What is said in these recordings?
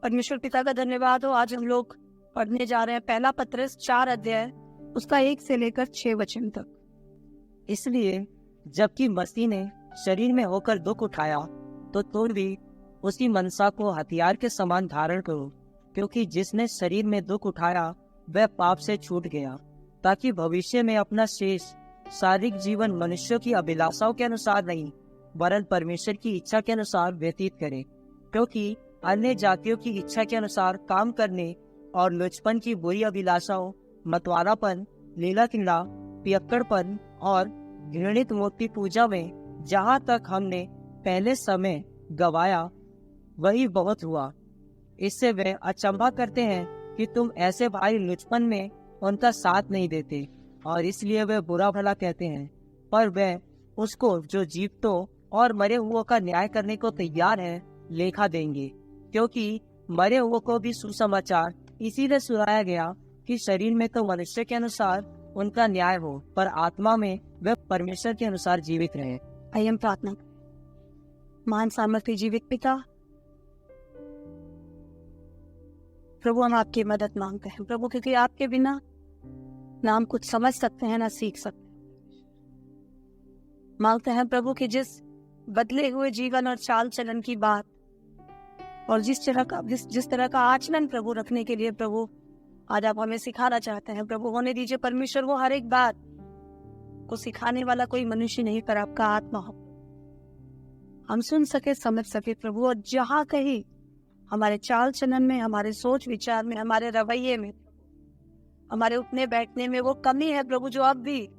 परमेश्वर पिता का धन्यवाद हो। आज हम लोग पढ़ने जा रहे हैं पहला पत्रस 4 अध्याय उसका 1 से लेकर 6 वचन तक। इसलिए जबकि मसीह ने शरीर में होकर दुख उठाया, तो तुम भी उसी मनसा को हथियार के समान धारण करो, क्योंकि जिसने शरीर में दुख उठाया वह पाप से छूट गया, ताकि भविष्य में अपना शेष शारीरिक जीवन मनुष्यों की अभिलाषाओं के अनुसार नहीं, वरन परमेश्वर की इच्छा के अनुसार व्यतीत करे। क्योंकि अन्य जातियों की इच्छा के अनुसार काम करने और लुचपन की बुरी अभिलाषाओं, मतवारापन, लीला क्रीड़ा, पियक्कड़पन और घृणित मूर्ति पूजा में जहाँ तक हमने पहले समय गवाया वही बहुत हुआ। इससे वे अचंभा करते हैं कि तुम ऐसे भारी लुचपन में उनका साथ नहीं देते, और इसलिए वे बुरा भला कहते हैं। पर वे उसको जो जीवितों और मरे हुओं का न्याय करने को तैयार है लेखा देंगे, क्योंकि मरे हुओं को भी सुसमाचार इसीलिए सुनाया गया कि शरीर में तो मनुष्य के अनुसार उनका न्याय हो, पर आत्मा में वे परमेश्वर के अनुसार जीवित रहे। आइए हम प्रार्थना करें। महान सामर्थ्य जीवित पिता, प्रभु हम आपकी मदद मांगते हैं प्रभु, क्योंकि आपके बिना ना हम कुछ समझ सकते हैं ना सीख सकते हैं। मांगते हैं प्रभु कि जिस बदले हुए जीवन और चाल चलन की बात और जिस तरह का आचरण प्रभु रखने के लिए प्रभु आज आप हमें सिखाना चाहते हैं प्रभु, होने दीजिए परमेश्वर वो हर एक बात को सिखाने वाला कोई मनुष्य नहीं, पर आपका आत्मा हो, हम सुन सके समझ सके प्रभु। और जहाँ कहीं हमारे चाल चलन में, हमारे सोच विचार में, हमारे रवैये में, हमारे उठने बैठने में वो कमी है प्रभु, जो अब भी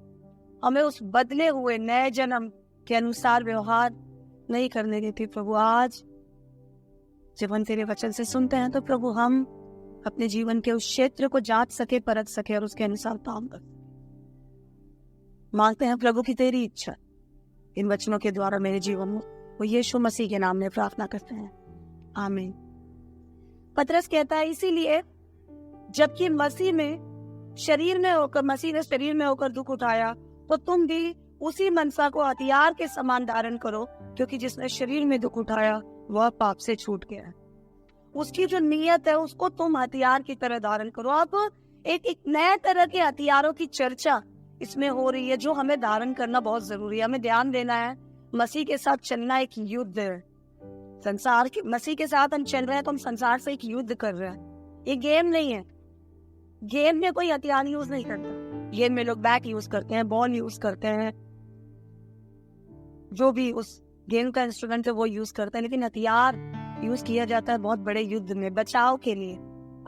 हमें उस बदले हुए नए जन्म के अनुसार व्यवहार नहीं करने देती प्रभु। आज जब हम तेरे वचन से सुनते हैं तो प्रभु हम अपने जीवन के उस क्षेत्र को जांच सके, परख सके और उसके अनुसार काम कर सके। मांगते हैं प्रभु की तेरी इच्छा इन वचनों के द्वारा मेरे जीवन में, वो यीशु मसीह के नाम में प्रार्थना करते हैं, आमीन। पतरस कहता है, इसीलिए जबकि मसीह ने शरीर में होकर दुख उठाया, तो तुम भी उसी मनसा को हथियार के समान धारण करो, क्योंकि जिसने शरीर में दुख उठाया वह पाप से छूट गया। उसकी जो नियत है उसको तुम हथियार की तरह धारण करो। अब एक नए तरह के हथियारों की चर्चा इसमें हो रही है, जो हमें धारण करना बहुत जरूरी है। हमें ध्यान देना है, मसीह के साथ चलना एक युद्ध है। संसार के मसीह के साथ हम चल रहे हैं तो हम संसार से एक युद्ध कर रहे हैं। ये गेम नहीं है। गेम में कोई हथियार यूज नहीं करता। गेम में लोग बैट यूज करते हैं, बॉल यूज करते हैं, जो भी उस गेम का इंस्ट्रूमेंट है वो यूज करते हैं, लेकिन हथियार यूज किया जाता है बहुत बड़े युद्ध में, बचाव के लिए,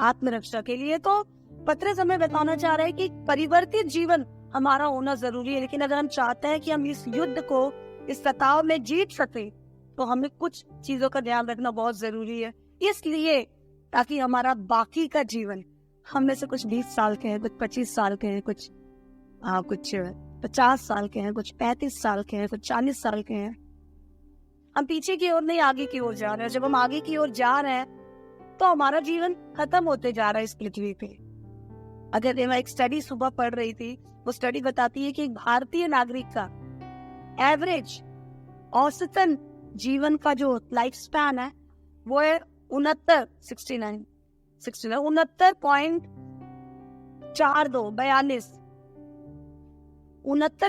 आत्मरक्षा के लिए। तो पतरस हमें बताना चाह रहा है कि परिवर्तित जीवन हमारा होना जरूरी है, लेकिन अगर हम चाहते हैं कि हम इस युद्ध को, इस सताव में जीत सके, तो हमें कुछ चीजों का ध्यान रखना बहुत जरूरी है। इसलिए ताकि हमारा बाकी का जीवन, हम में से कुछ 20 साल के हैं, कुछ 25 साल के हैं, कुछ 50 साल के हैं, कुछ 35 साल के हैं, कुछ 40 साल के हैं। हम पीछे की ओर नहीं आगे की ओर जा रहे हैं। जब हम आगे की ओर जा रहे हैं तो हमारा जीवन खत्म होते जा रहा है इस पृथ्वी पे। अगर मैं एक स्टडी सुबह पढ़ रही थी, वो स्टडी बताती है कि एक भारतीय नागरिक का एवरेज औसतन जीवन का जो लाइफ स्पैन है वो है 69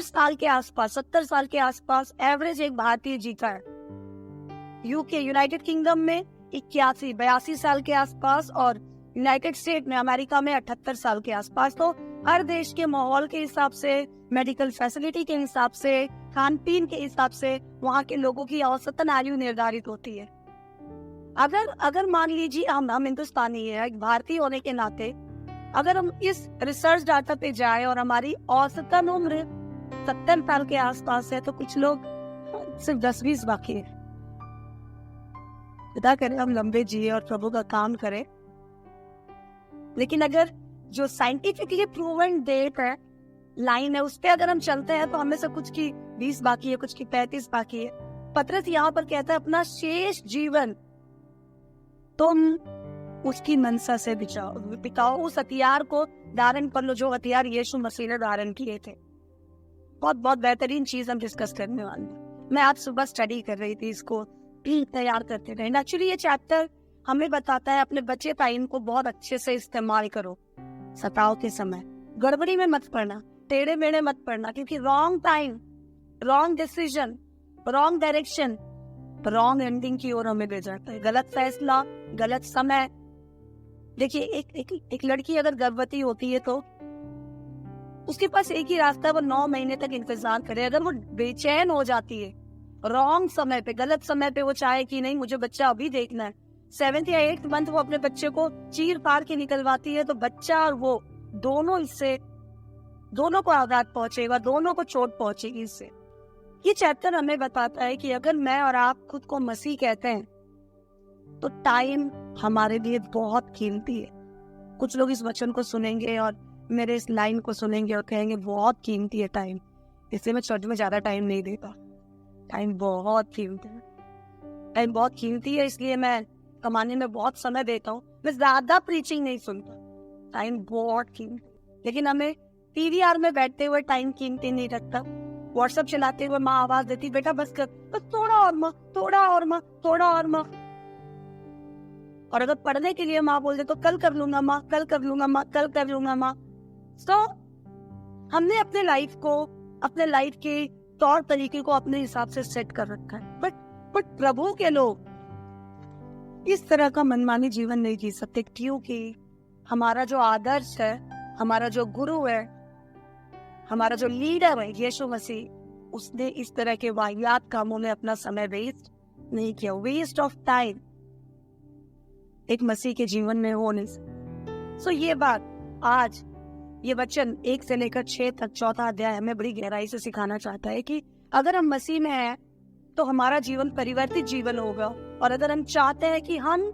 साल के आसपास, 70 साल के आसपास एवरेज एक भारतीय जीता है। यूके, यूनाइटेड किंगडम में 82 साल के आसपास, और यूनाइटेड स्टेट में, अमेरिका में 78 साल के आसपास। तो हर देश के माहौल के हिसाब से, मेडिकल फैसिलिटी के हिसाब से, खान पीन के हिसाब से वहाँ के लोगों की औसतन आयु निर्धारित होती है। अगर मान लीजिए हम हिंदुस्तानी है, एक भारतीय होने के नाते अगर हम इस रिसर्च डाटा पे जाए और हमारी औसतन उम्र 70 साल के आसपास है, तो कुछ लोग सिर्फ 10-20 बाकी है। खुदा करे हम लंबे जिए और प्रभु का काम करें। लेकिन अगर जो साइंटिफिकली प्रूवन डेट है, लाइन है, उस पे अगर हम चलते हैं तो हमें से कुछ की 20 बाकी है, कुछ की 35 बाकी है। पतरस यहाँ पर कहता है, अपना शेष जीवन तुम उसकी मनसा से बिताओ, उस हथियार को धारण कर लो जो हथियार यीशु मसीह ने धारण किए थे। बहुत बेहतरीन चीज हम डिस्कस करने वाले हैं। मैं आज सुबह स्टडी कर रही थी, इसको तैयार करते रहे। एक्चुअली ये चैप्टर हमें बताता है अपने बचे टाइम को बहुत अच्छे से इस्तेमाल करो। सताओ के समय गड़बड़ी में मत पड़ना, टेढ़े मेढ़े मत पड़ना, क्योंकि wrong time, wrong decision, wrong direction, wrong ending की ओर हमें ले जाता है। गलत फैसला, गलत समय। देखिए एक लड़की अगर गर्भवती होती है तो उसके पास एक ही रास्ता है, वो 9 महीने तक इंतजार करे। अगर वो बेचैन हो जाती है रॉन्ग समय पे, गलत समय पे, वो चाहे कि नहीं मुझे बच्चा अभी देखना है, 7th या 8th मंथ वो अपने बच्चे को चीर फाड़ के निकलवाती है, तो बच्चा और वो दोनों को आघात पहुंचेगा, दोनों को चोट पहुंचेगी इससे। ये चैप्टर हमें बताता है कि अगर मैं और आप खुद को मसीह कहते हैं तो टाइम हमारे लिए बहुत कीमती है। कुछ लोग इस वचन को सुनेंगे और मेरे इस लाइन को सुनेंगे और कहेंगे बहुत कीमती है टाइम, इसलिए मैं चर्च में ज्यादा टाइम नहीं देता। टाइम बहुत कीमती है, टाइम बहुत कीमती है, इसलिए मैं कमाने में बहुत समय देता हूँ, मैं ज्यादा प्रीचिंग नहीं सुनता। टाइम बहुत कीमती। लेकिन हमें पीवीआर में बैठते हुए टाइम कीमती नहीं रखता। व्हाट्सएप चलाते हुए माँ आवाज देती, बेटा बस कर, बस थोड़ा और माँ, थोड़ा और माँ, थोड़ा और माँ। और अगर पढ़ने के लिए माँ बोल दे तो कल कर लूंगा माँ, कल कर लूंगा माँ, कल कर लूंगा माँ। तो हमने अपने लाइफ को, अपने लाइफ के तौर तरीके को अपने हिसाब से सेट कर रखा है। बट प्रभु के लोग इस तरह का मनमानी जीवन नहीं जी सकते, क्योंकि हमारा जो आदर्श है, हमारा जो गुरु है, हमारा जो लीडर है यीशु मसीह, उसने इस तरह के वाहियात कामों में अपना समय वेस्ट नहीं किया। वेस्ट ऑफ टाइम एक मसीह के जीवन में होने से। सो ये बात आज ये वचन 1 से लेकर 6 तक 4था अध्याय हमें बड़ी गहराई से सिखाना चाहता है कि अगर हम मसीह में हैं तो हमारा जीवन परिवर्तित जीवन होगा। और अगर हम चाहते हैं कि हम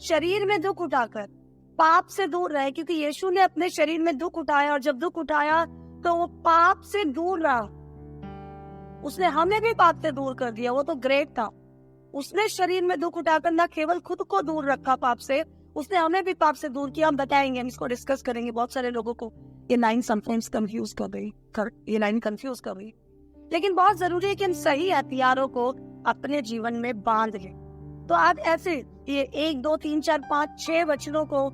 शरीर में दुख उठाकर पाप से दूर रहे, क्योंकि यीशु ने अपने शरीर में दुख उठाया, और जब दुख उठाया तो वो पाप से दूर रहा, उसने हमें भी पाप से दूर कर दिया। वो तो ग्रेट था, उसने शरीर में दुख उठाकर न केवल खुद को दूर रखा पाप से, उसने हमें भी पाप से दूर किया। हम बताएंगे, हम इसको डिस्कस करेंगे। बहुत सारे लोगों को ये लाइन समटाइम्स कंफ्यूज कर रही, लेकिन बहुत जरूरी है कि हम सही हथियारों को अपने जीवन में बांध लें। तो आज ऐसे ये 1, 2, 3, 4, 5, 6 वचनों को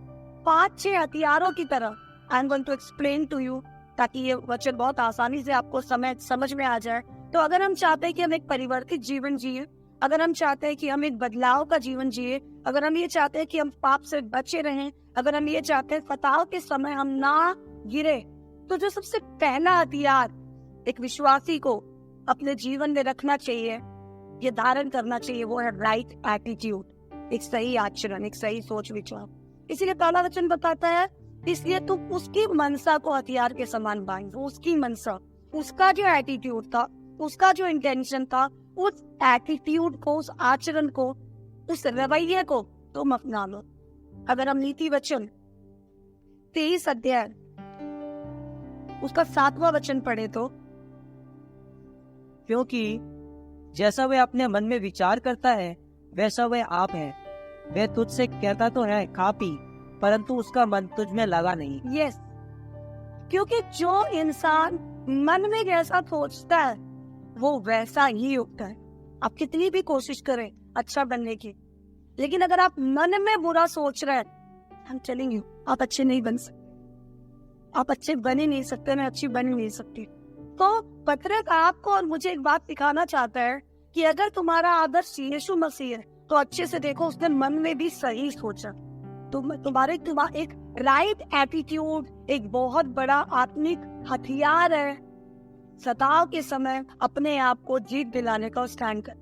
5-6 हथियारों की तरह I am going to explain to you, ताकि ये वचन बहुत आसानी से आपको समझ में आ जाए। तो अगर हम चाहते हैं कि हम एक परिवर्तित जीवन जिए, अगर हम चाहते हैं कि हम एक बदलाव का जीवन जिए, अगर हम ये चाहते हैं कि हम पाप से बचे रहें, अगर हम ये चाहते हैं फताव के समय हम ना गिरे, तो जो सबसे पहला हथियार एक विश्वासी को अपने जीवन में रखना चाहिए, ये धारण करना चाहिए, वो है राइट एटीट्यूड, एक सही आचरण, एक सही सोच विचार। इसीलिए पहला वचन बताता है, इसलिए तुम उसकी मनसा को हथियार के समान बांधो। उसकी मनसा, उसका जो एटीट्यूड था, उसका जो इंटेंशन था, उस एटीट्यूड को, उस आचरण को, उस रवैये को तुम अपना लो। अगर हम नीति वचन 23 अध्याय उसका 7वां वचन पढ़े तो, क्योंकि जैसा वह अपने मन में विचार करता है वैसा वह आप है। वह तुझसे कहता तो है खा पी, परंतु उसका मन तुझ में लगा नहीं। यस, क्योंकि जो इंसान मन में जैसा सोचता है वो वैसा ही होता है। आप कितनी भी कोशिश करें अच्छा बनने की, लेकिन अगर आप मन में बुरा सोच रहे हैं, हम चलेंगे, आप अच्छे नहीं बन सकते, आप अच्छे बन ही नहीं सकते, मैं अच्छी बन ही नहीं सकती। तो पत्रक आपको और मुझे एक बात सिखाना चाहता है कि अगर तुम्हारा आदर्श यीशु मसीह है तो अच्छे से देखो, उसने मन में भी सही सोचा। तुम्हारे एक राइट एटीट्यूड एक बहुत बड़ा आत्मिक हथियार है सताव के समय अपने आप को जीत दिलाने का स्टैंड कर।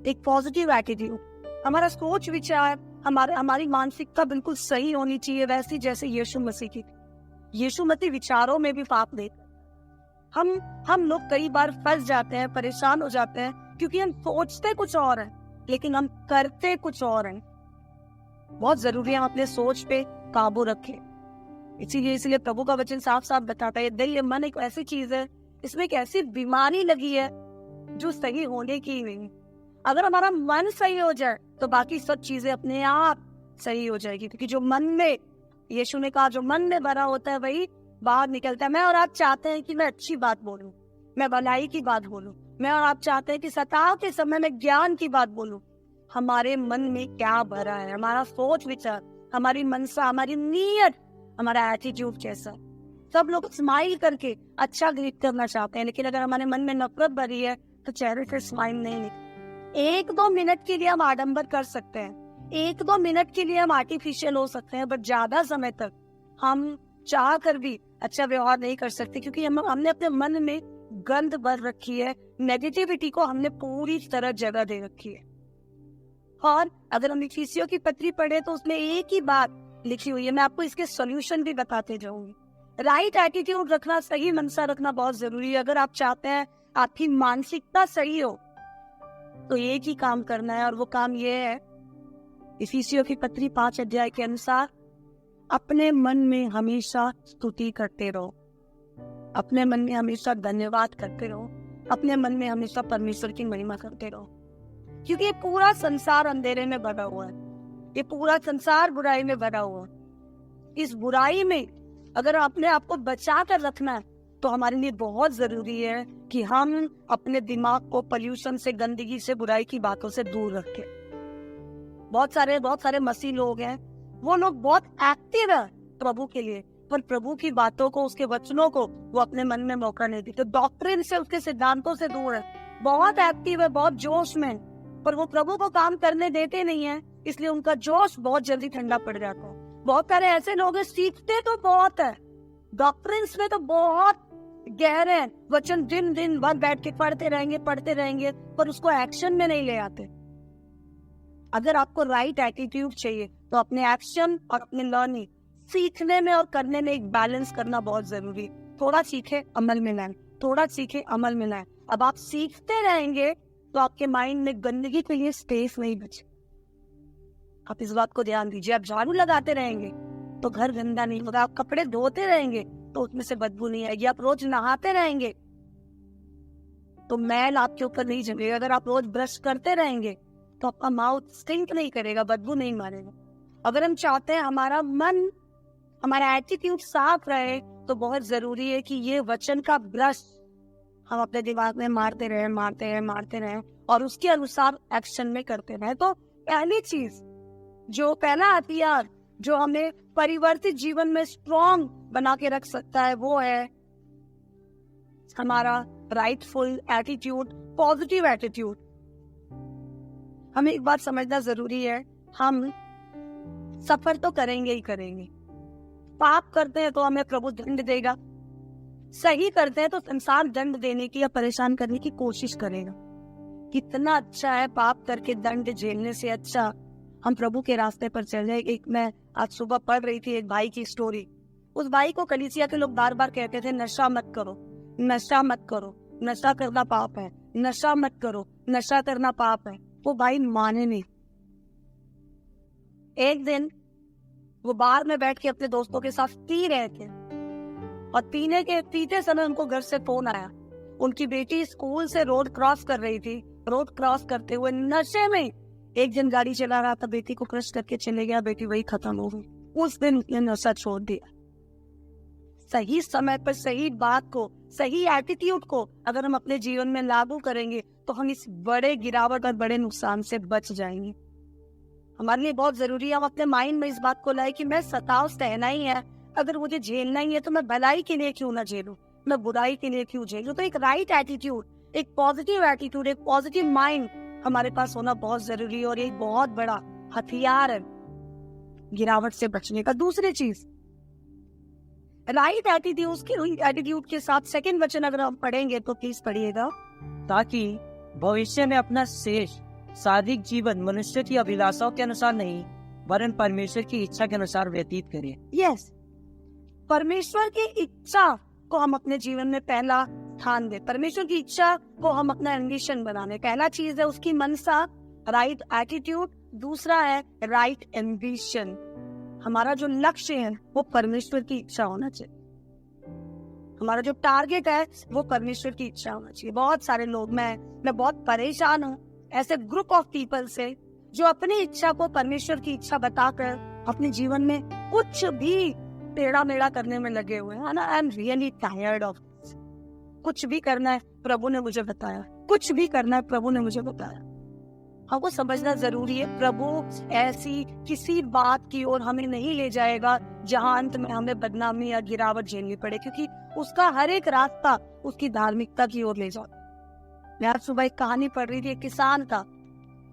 एक पॉजिटिव एटीट्यूड, हमारा सोच विचार, हमारी मानसिकता बिल्कुल सही होनी चाहिए, वैसी जैसे यीशु मसीह की। यीशु मसीह विचारों में भी पाप देता। हम लोग कई बार फंस जाते हैं, परेशान हो जाते हैं, क्योंकि हम सोचते कुछ और है लेकिन हम करते कुछ और हैं। बहुत जरूरी है हम अपने सोच पे काबू रखें। इसीलिए प्रभु का वचन साफ साफ बताता है, दिल, मन एक ऐसी चीज है, इसमें एक ऐसी बीमारी लगी है जो सही होने की नहीं। अगर हमारा मन सही हो जाए तो बाकी सब चीजें अपने आप सही हो जाएगी, क्योंकि जो मन में, यीशु ने कहा, जो मन में भरा होता है वही बाहर निकलता है। मैं और आप चाहते हैं कि मैं अच्छी बात बोलूं, मैं भलाई की बात बोलूं, मैं और आप चाहते हैं कि सताव के समय में ज्ञान की बात बोलूं, हमारे मन में क्या भरा है, हमारा सोच विचार, हमारी मनसा, हमारी नीयत, हमारा एटीट्यूड कैसा है। सब लोग स्माइल करके अच्छा ग्रीट करना चाहते हैं, लेकिन अगर हमारे मन में नफरत भरी है तो चेहरे से स्माइल नहीं निकलती। 1-2 मिनट के लिए हम आडंबर कर सकते हैं, 1-2 मिनट के लिए हम आर्टिफिशियल हो सकते हैं, बट ज्यादा समय तक हम चाह कर भी अच्छा व्यवहार नहीं कर सकते, क्योंकि हमने अपने मन में गंद भर रखी है, नेगेटिविटी को हमने पूरी तरह जगह दे रखी है। और अगर हम इफिसियों की पत्री पढ़े तो उसमें एक ही बात लिखी हुई है, मैं आपको इसके सॉल्यूशन भी बताते जाऊंगी। राइट एटीट्यूड रखना, सही मनसा रखना बहुत जरूरी है। अगर आप चाहते हैं आपकी मानसिकता सही हो तो एक ही काम करना है, और वो काम ये है, इफिसियों की पत्री 5 अध्याय के अनुसार अपने मन में हमेशा स्तुति करते रहो, अपने मन में हमेशा धन्यवाद करते रहो, अपने मन में हमेशा परमेश्वर की महिमा करते रहो। क्योंकि ये पूरा संसार अंधेरे में भरा हुआ है, ये पूरा संसार बुराई में भरा हुआ है। इस बुराई में अगर अपने आप को बचा कर रखना है तो हमारे लिए बहुत जरूरी है कि हम अपने दिमाग को पॉल्यूशन से, गंदगी से, बुराई की बातों से दूर रखें। बहुत सारे मसीह लोग हैं, वो लोग बहुत एक्टिव है प्रभु के लिए, पर प्रभु की बातों को, उसके वचनों को वो अपने मन में मौका नहीं देते। डॉक्ट्रिन से, उसके सिद्धांतों से दूर है, बहुत एक्टिव है, बहुत जोश में, पर वो प्रभु को काम करने देते नहीं है, इसलिए उनका जोश बहुत जल्दी ठंडा पड़ जाता है। बहुत सारे ऐसे लोग हैं, सीखते तो बहुत है, डॉक्ट्रिन्स में तो बहुत गहरे हैं, वचन दिन भर बैठ के पढ़ते रहेंगे, पर उसको एक्शन में नहीं ले आते। अगर आपको राइट एटीट्यूड चाहिए तो अपने एक्शन और अपने लर्निंग, सीखने में और करने में एक बैलेंस करना बहुत जरूरी है। थोड़ा सीखे, अमल में लाएं, थोड़ा सीखे, अमल में लाएं। अब आप सीखते रहेंगे तो आपके माइंड में गंदगी के लिए स्पेस नहीं बचे। आप इस बात को ध्यान दीजिए। आप झाड़ू लगाते रहेंगे तो घर गंदा नहीं होगा, आप कपड़े धोते रहेंगे तो उसमें से बदबू नहीं आएगी, आप रोज नहाते रहेंगे तो मैल आपके ऊपर नहीं जमेगा, अगर आप रोज ब्रश करते रहेंगे तो आपका माउथ स्टिंक नहीं करेगा, बदबू नहीं मारेगा। अगर हम चाहते हैं हमारा मन, हमारा एटीट्यूड साफ रहे तो बहुत जरूरी है कि ये वचन का ब्रश हम अपने दिमाग में मारते रहे और उसके अनुसार एक्शन में करते रहे। तो पहली चीज, जो पहला हथियार जो हमें परिवर्तित जीवन में स्ट्रॉन्ग बना के रख सकता है, वो है हमारा राइटफुल एटीट्यूड, पॉजिटिव एटीट्यूड। हमें एक बात समझना जरूरी है, हम सफर तो करेंगे ही करेंगे। पाप करते हैं तो हमें प्रभु दंड देगा, सही करते हैं तो संसार दंड देने की या परेशान करने की कोशिश करेगा। कितना अच्छा है पाप करके दंड झेलने से अच्छा हम प्रभु के रास्ते पर चल जाए। एक मैं आज सुबह पढ़ रही थी एक भाई की स्टोरी। उस भाई को कलीसिया के लोग बार बार कहते थे नशा मत करो, नशा मत करो, नशा करना पाप है, नशा मत करो, नशा करना पाप है। वो भाई माने नहीं। एक दिन वो बार में बैठ के अपने दोस्तों के साथ पी रहे थे और पीते समय उनको घर से फोन आया। उनकी बेटी स्कूल से रोड क्रॉस कर रही थी, रोड क्रॉस करते हुए नशे में एक जन गाड़ी चला रहा था, बेटी को क्रश करके चले गया, बेटी वही खत्म हो गई। उस दिन उसने नशा छोड़ दिया। सही समय पर सही बात को, सही एटीट्यूड को अगर हम अपने जीवन में लागू करेंगे तो हम इस बड़े गिरावट और बड़े नुकसान से बच जाएंगे। हमारे लिए बहुत जरूरी है हम अपने माइंड में इस बात को लाए कि मैं सताव सहना ही है, अगर मुझे झेलना ही है तो मैं भलाई के लिए क्यों ना झेलूं, मैं बुराई के लिए क्यों झेलूं। तो एक राइट एटीट्यूड, एक पॉजिटिव एटीट्यूड, एक पॉजिटिव माइंड हमारे पास होना बहुत जरूरी है और एक बहुत बड़ा हथियार है गिरावट से बचने का। दूसरी चीज, राइट एटीट्यूड के साथ सेकंड वचन अगर हम पढ़ेंगे तो प्लीज पढ़िएगा। ताकि भविष्य में अपना शेष सादिक जीवन मनुष्य की अभिलाषाओं के अनुसार नहीं वरन परमेश्वर की इच्छा के अनुसार व्यतीत करें। यस, परमेश्वर की इच्छा को हम अपने जीवन में पहला स्थान दे, परमेश्वर की इच्छा को हम अपना एम्बिशन बनाने। पहला चीज है उसकी मनसा, राइट एटीट्यूड। दूसरा है राइट एम्बिशन। हमारा जो लक्ष्य है वो परमेश्वर की इच्छा होना चाहिए, हमारा जो टारगेट है वो परमेश्वर की इच्छा होना चाहिए। बहुत सारे लोग, मैं बहुत परेशान हूँ ऐसे ग्रुप ऑफ पीपल से जो अपनी इच्छा को परमेश्वर की इच्छा बताकर अपने जीवन में कुछ भी टेढ़ा मेढ़ा करने में लगे हुए हैं ना। I am really tired of this. कुछ भी करना है प्रभु ने मुझे बताया, कुछ भी करना है प्रभु ने मुझे बताया। हमको समझना जरूरी है, प्रभु ऐसी किसी बात की ओर हमें नहीं ले जाएगा जहां अंत में हमें बदनामी या गिरावट झेलनी पड़े, क्योंकि उसका हर एक रास्ता उसकी धार्मिकता की ओर ले जाता। मैं आज सुबह एक कहानी पढ़ रही थी, एक किसान था।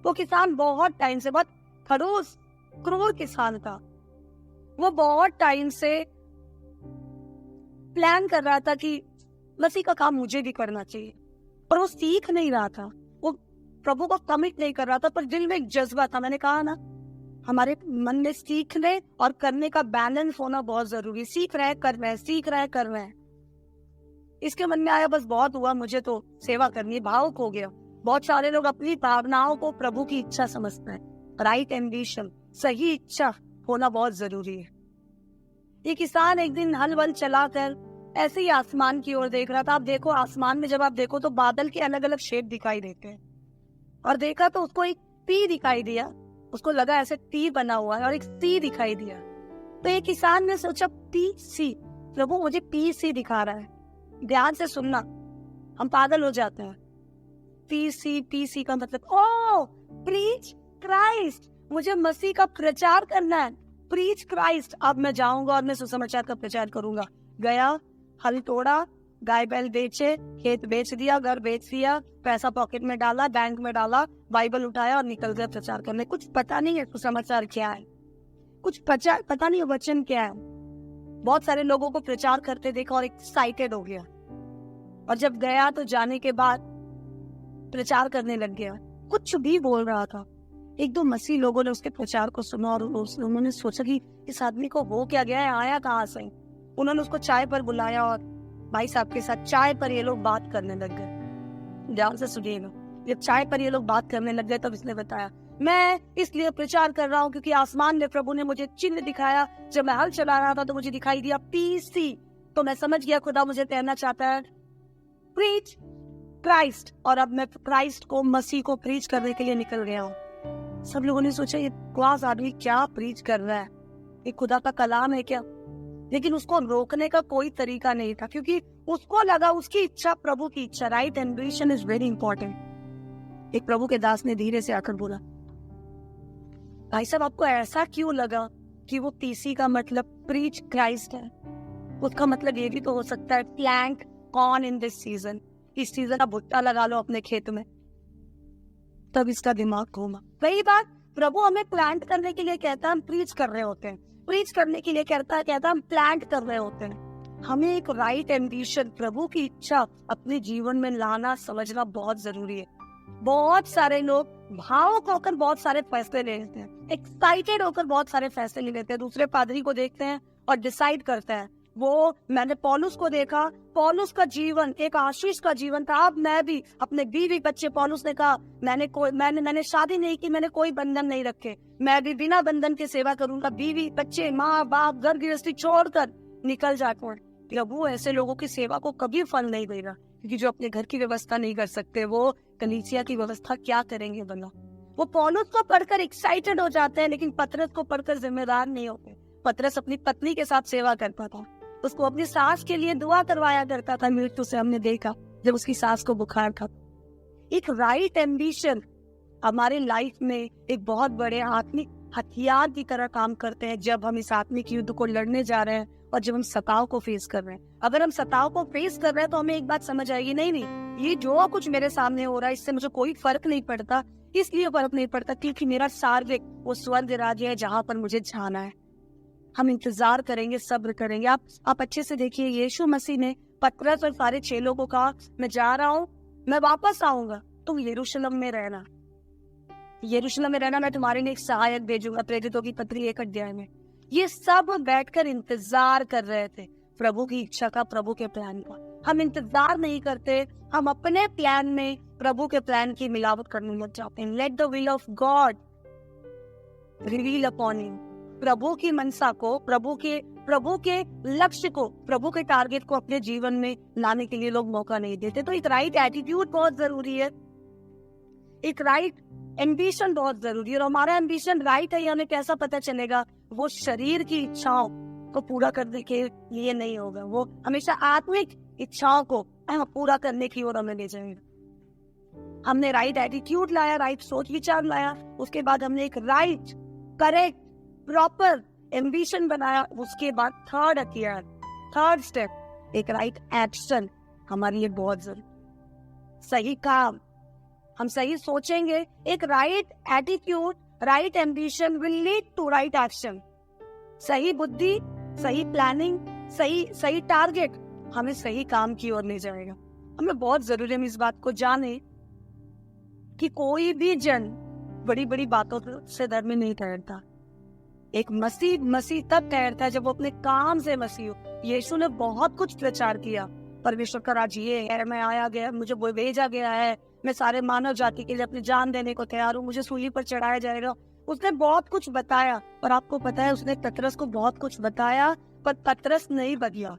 वो किसान बहुत टाइम से, बहुत खड़ूस क्रूर किसान था। वो बहुत टाइम से प्लान कर रहा था कि मसीह का काम मुझे भी करना चाहिए, पर वो सीख नहीं रहा था, वो प्रभु को कमिट नहीं कर रहा था, पर दिल में एक जज्बा था। मैंने कहा ना, हमारे मन में सीखने और करने का बैलेंस होना बहुत जरूरी। सीख रहे हैं, कर रहे हैं, सीख रहे हैं, कर रहे हैं। इसके मन में आया, बस बहुत हुआ, मुझे तो सेवा करनी है, भावुक हो गया। बहुत सारे लोग अपनी भावनाओं को प्रभु की इच्छा समझते हैं। राइट एम्बिशन, सही इच्छा होना बहुत जरूरी है। ये किसान एक दिन हल वल चलाकर ऐसे ही आसमान की ओर देख रहा था। आप देखो, आसमान में जब आप देखो तो बादल के अलग अलग शेप दिखाई देते हैं, और देखा तो उसको एक टी दिखाई दिया। उसको लगा ऐसे टी बना हुआ है, और एक सी दिखाई दिया। तो ये किसान ने सोचा, पी सी, प्रभु मुझे पी सी दिखा रहा है। ध्यान से सुनना, हम पागल हो जाते हैं। पी सी का मतलब, ओ प्रीच क्राइस्ट, मुझे मसीह का प्रचार करना है, प्रीच क्राइस्ट। अब मैं जाऊंगा और मैं सुसमाचार का प्रचार करूंगा। गया, हल तोड़ा, गाय बैल बेचे, खेत बेच दिया, घर बेच दिया, पैसा पॉकेट में डाला, बैंक में डाला, बाइबल उठाया और निकल गया प्रचार करने। कुछ पता नहीं है सुसमाचार क्या है, कुछ पता नहीं है वचन क्या है। बहुत सारे लोगों को प्रचार करते देखा और एक्साइटेड हो गया, और जब गया तो जाने के बाद प्रचार करने लग गया। कुछ भी बोल रहा था। एक दो मसीह लोगों ने उसके प्रचार को सुना, और उन्होंने सोचा कि इस आदमी को हो क्या गया है, आया कहाँ से। उन्होंने उसको चाय पर बुलाया, और भाई साहब के साथ चाय पर ये लोग बात करने लग गए। ध्यान से सुनिएगा, जब चाय पर ये लोग बात करने लग गए तब इसने बताया, मैं इसलिए प्रचार कर रहा हूँ क्योंकि आसमान में प्रभु ने मुझे चिन्ह दिखाया। जब मैं हल चला रहा था तो मुझे दिखाई दिया पीसी, तो मैं समझ गया खुदा मुझे कहना चाहता है प्रीच क्राइस्ट, और अब मैं क्राइस्ट को, मसीह को प्रीच करने के लिए निकल गया हूँ। सब लोगों ने सोचा, ये क्लास आदमी क्या प्रीच कर रहा है, ये खुदा का कलाम है क्या। लेकिन उसको रोकने का कोई तरीका नहीं था, क्योंकि उसको लगा उसकी इच्छा प्रभु की इच्छा। Right ambition is very important. एक प्रभु के दास ने धीरे से आकर बोला, भाई साहब आपको ऐसा क्यों लगा कि वो पीसी का मतलब प्रीच क्राइस्ट है? उसका मतलब ये भी तो हो सकता है plant corn in this season, इस सीजन का भुट्टा लगा लो अपने खेत में। तब इसका दिमाग घूमा। वही बात, प्रभु हमें प्लांट करने के लिए कहता है, हम प्रीच कर रहे होते हैं। प्रीच करने के लिए कहता है हम प्लांट कर रहे होते हैं। हमें एक राइट एम्बिशन, प्रभु की इच्छा अपने जीवन में लाना, समझना बहुत जरूरी है। बहुत सारे लोग भावुक होकर बहुत सारे फैसले ले लेते हैं, एक्साइटेड होकर बहुत सारे फैसले ले लेते हैं। दूसरे पादरी को देखते हैं और डिसाइड करते हैं। वो, मैंने पौलुस को देखा, पौलुस का जीवन एक आशीष का जीवन था। अब मैं भी अपने बीवी बच्चे, पौलुस ने कहा मैंने शादी नहीं की, मैंने कोई बंधन नहीं रखे, मैं भी बिना बंधन के सेवा करूंगा। बीवी बच्चे, माँ बाप, घर गृहस्थी छोड़कर निकल जाता। प्रभु ऐसे लोगों की सेवा को कभी फल नहीं देगा, क्योंकि जो अपने घर की व्यवस्था नहीं कर सकते वो कलीसिया की व्यवस्था क्या करेंगे भला। वो पौलुस को पढ़कर एक्साइटेड हो जाते हैं, लेकिन पतरस को पढ़कर जिम्मेदार नहीं होते। पतरस अपनी पत्नी के साथ सेवा करता था, उसको अपनी सास के लिए दुआ करवाया करता था। मृत्यु से हमने देखा जब उसकी सास को बुखार था। एक राइट एम्बिशन हमारे लाइफ में एक बहुत बड़े आत्मिक हथियार की तरह काम करते हैं, जब हम इस आत्मिक युद्ध को लड़ने जा रहे हैं और जब हम सताव को फेस कर रहे हैं। अगर हम सताव को फेस कर रहे हैं तो हमें एक बात समझ आएगी, नहीं, ये जो कुछ मेरे सामने हो रहा है इससे मुझे कोई फर्क नहीं पड़ता। इसलिए फर्क नहीं पड़ता क्योंकि मेरा सार्वत्रिक वो स्वर्ग राज्य है जहाँ पर मुझे जाना है। हम इंतजार करेंगे, सब्र करेंगे। आप अच्छे से देखिए, यीशु मसीह ने पतरस और सारे चेलों को कहा, मैं जा रहा हूँ, मैं वापस आऊंगा, तुम यरूशलेम में रहना, मैं तुम्हारे लिए एक सहायक भेजूंगा। प्रेरितों की पत्री 1 अध्याय में ये सब बैठकर इंतजार कर रहे थे प्रभु की इच्छा का, प्रभु के प्लान का। हम इंतजार नहीं करते, हम अपने प्लान में प्रभु के प्लान की मिलावट करने लग जाते हैं। Let the will of God reveal upon him. प्रभु की मनसा को, प्रभु के लक्ष्य को, प्रभु के टारगेट को अपने जीवन में लाने के लिए लोग मौका नहीं देते। तो एक राइट एटीट्यूड बहुत जरूरी है, एक राइट एम्बिशन बहुत जरूरी है। और हमारा एम्बिशन राइट है, हमें कैसा पता चलेगा? वो शरीर की इच्छाओं को पूरा करने के लिए नहीं होगा, वो हमेशा आत्मिक इच्छाओं को पूरा करने की ओर हमें ले जाएगा। हमने राइट एटीट्यूड लाया, राइट सोच विचार लाया, उसके बाद हमने एक राइट करेक्ट प्रॉपर एम्बिशन बनाया, उसके बाद थर्ड स्टेप एक राइट एक्शन हमारे लिए बहुत जरूरी। सही काम, हम सही सोचेंगे, एक right attitude, right ambition will lead to right action. सही बुद्धि, सही प्लानिंग, सही टारगेट हमें सही काम की ओर ले जाएगा। हमें बहुत जरूरी है हम इस बात को जाने कि कोई भी जन बड़ी बड़ी बातों से धर्म में नहीं ठहरता। एक मसीह तब ठहरता है जब वो अपने काम से मसीह हो। यीशु ने बहुत कुछ प्रचार किया, परमेश्वर का राज्य ये है, मैं आया गया, मुझे वो भेजा गया है, मैं सारे मानव जाति के लिए अपनी जान देने को तैयार हूँ, मुझे सूली पर चढ़ाया जाएगा। उसने बहुत कुछ बताया, और आपको पता है उसने पतरस को बहुत कुछ बताया, पर पतरस नहीं बदला।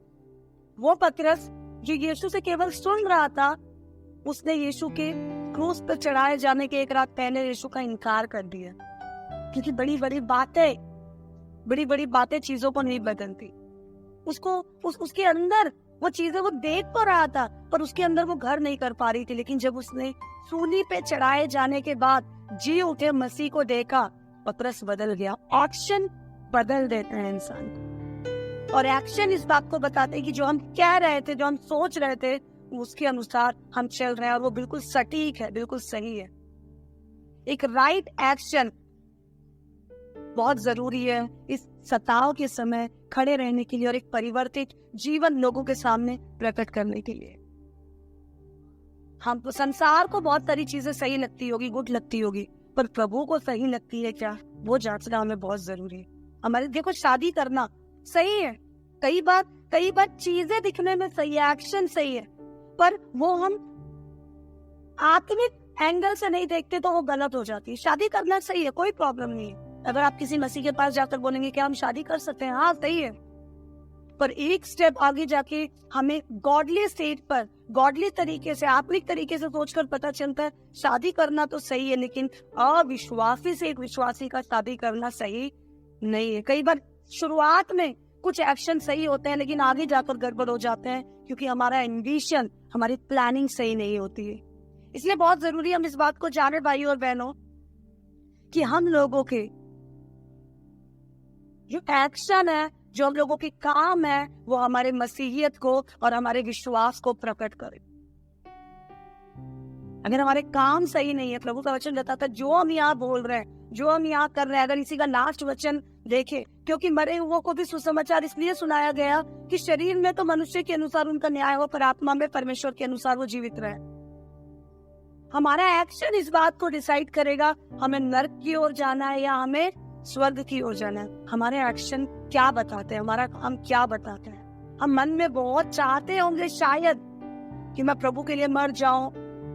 वो पतरस जो यीशु से केवल सुन रहा था, उसने यीशु के क्रूस पर चढ़ाए जाने के एक रात पहले यीशु का इनकार कर दिया, क्योंकि बड़ी बड़ी बातें चीजों को नहीं बदलती। उसके अंदर वो चीजें वो देख तो रहा था, पर उसके अंदर वो घर नहीं कर पा रही थी। लेकिन जब उसने सूली पे चढ़ाए जाने के बाद जी उठे मसीह को देखा, पतरस बदल गया। एक्शन बदल देते हैं इंसान को, और एक्शन इस बात को बताते हैं कि जो हम कह रहे थे, जो हम सोच रहे थे, उसके अनुसार हम चल रहे हैं, और वो बिल्कुल सटीक है, बिल्कुल सही है। एक राइट एक्शन बहुत जरूरी है इस सताव के समय खड़े रहने के लिए, और एक परिवर्तित जीवन लोगों के सामने प्रकट करने के लिए। हम तो संसार को बहुत सारी चीजें सही लगती होगी, गुड लगती होगी, पर प्रभु को सही लगती है क्या, वो जांचना हमें बहुत जरूरी है। हमारे देखो, शादी करना सही है, कई बार चीजें दिखने में सही है, एक्शन सही है, पर वो हम आत्मिक एंगल से नहीं देखते तो वो गलत हो जाती है। शादी करना सही है, कोई प्रॉब्लम नहीं है। अगर आप किसी मसीह के पास जाकर बोलेंगे कि हम शादी कर सकते हैं, हाँ सही है, पर एक स्टेप आगे जाके हमें गॉडली स्टेट पर, गॉडली तरीके से, आत्मिक तरीके से सोचकर पता चलता है शादी करना तो सही है, लेकिन अविश्वासी से एक विश्वासी का शादी करना सही नहीं है। कई बार शुरुआत में कुछ एक्शन सही होते हैं, लेकिन आगे जाकर गड़बड़ हो जाते हैं, क्योंकि हमारा एम्बिशन, हमारी प्लानिंग सही नहीं होती है। इसलिए बहुत जरूरी है हम इस बात को जाने, भाई और बहनों, कि हम लोगों के जो एक्शन है, जो हम लोगों के काम है, वो हमारे मसीहियत को और हमारे विश्वास को प्रकट करे। अगर हमारे काम सही नहीं है, प्रभु का वचन बताता है जो हम यहाँ बोल रहे हैं, जो हम यहाँ कर रहे हैं, अगर इसी का लास्ट वचन देखे, क्योंकि मरे हुओं को भी सुसमाचार इसलिए सुनाया गया कि शरीर में तो मनुष्य के अनुसार उनका न्याय हो, पर आत्मा में परमेश्वर के अनुसार वो जीवित रहे। हमारा एक्शन इस बात को डिसाइड करेगा हमें नरक की ओर जाना है या हमें स्वर्ग की ओर जाना है। हमारे एक्शन क्या बताते हैं, हमारा काम क्या बताते हैं। हम मन में बहुत चाहते होंगे शायद कि मैं प्रभु के लिए मर जाऊं,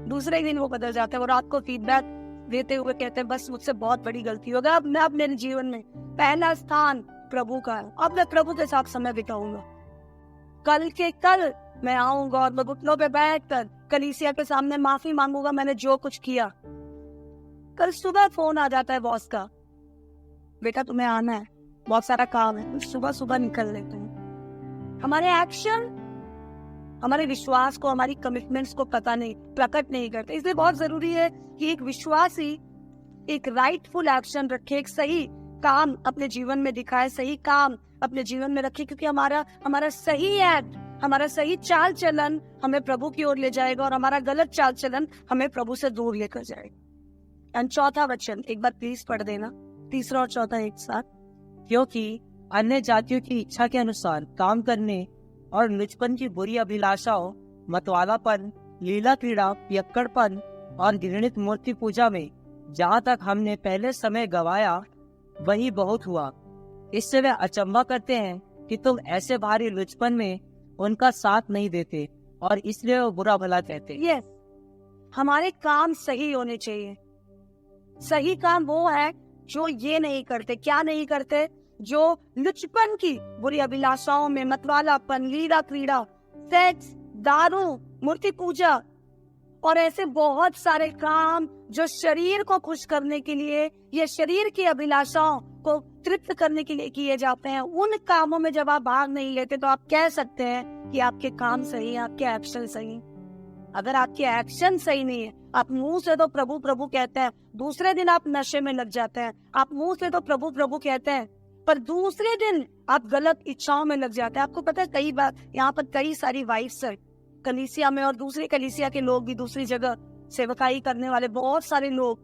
दूसरे दिन वो बदल जाता है, वो रात को फीडबैक देते हुए कहते हैं बस मुझसे बहुत बड़ी गलती हो गई, अब मेरे जीवन में पहला स्थान प्रभु का है, अब मैं प्रभु के साथ समय बिताऊंगा। कल के कल मैं आऊंगा और मैं घुटनों पे बैठकर कलीसिया के सामने माफी मांगूंगा मैंने जो कुछ किया। कल सुबह फोन आ जाता है बॉस का, बेटा तुम्हें आना है, बहुत सारा काम है, सुबह निकल लेते हैं। हमारे एक्शन हमारे विश्वास को, हमारी कमिटमेंट्स को प्रकट नहीं करते। इसलिए बहुत जरूरी है कि एक विश्वासी एक राइटफुल एक्शन रखे, एक सही काम अपने जीवन में दिखाए, सही काम अपने जीवन में रखे, क्योंकि हमारा सही एक्ट, हमारा सही चाल चलन हमें प्रभु की ओर ले जाएगा, और हमारा गलत चाल चलन हमें प्रभु से दूर लेकर जाएगा। एंड चौथा वचन एक बार प्लीज पढ़ देना, तीसरा और चौथा एक साथ। क्योंकि अन्य जातियों की इच्छा के अनुसार काम करने और लुचपन की बुरी अभिलाषाओं, मतवालापन, लीला क्रीड़ा, पियक्कड़पन और घृणित मूर्ति पूजा में जहाँ तक हमने पहले समय गवाया वही बहुत हुआ। इससे वे अचंभा करते हैं कि तुम ऐसे भारी लुचपन में उनका साथ नहीं देते, और इसलिए वो बुरा भला कहते। यस, हमारे काम सही होने चाहिए। सही काम वो है जो ये नहीं करते, क्या नहीं करते, जो लुचपन की बुरी अभिलाषाओं में, मतवालापन, लीला क्रीड़ा, सेक्स, दारू, मूर्ति पूजा और ऐसे बहुत सारे काम जो शरीर को खुश करने के लिए या शरीर की अभिलाषाओं को तृप्त करने के लिए किए जाते हैं, उन कामों में जब आप भाग नहीं लेते तो आप कह सकते हैं कि आपके काम सही है, आपके एक्शन सही। अगर आपके एक्शन सही नहीं है, आप मुंह से तो प्रभु प्रभु कहते हैं, दूसरे दिन आप नशे में लग जाते हैं। आप मुंह से तो प्रभु प्रभु कहते हैं, पर दूसरे दिन आप गलत इच्छाओं में लग जाते हैं। आपको पता है, कई बार यहाँ पर कई सारी वाइफ्स है कलीसिया में, और दूसरी कलीसिया के लोग भी, दूसरी जगह सेवकाई करने वाले बहुत सारे लोग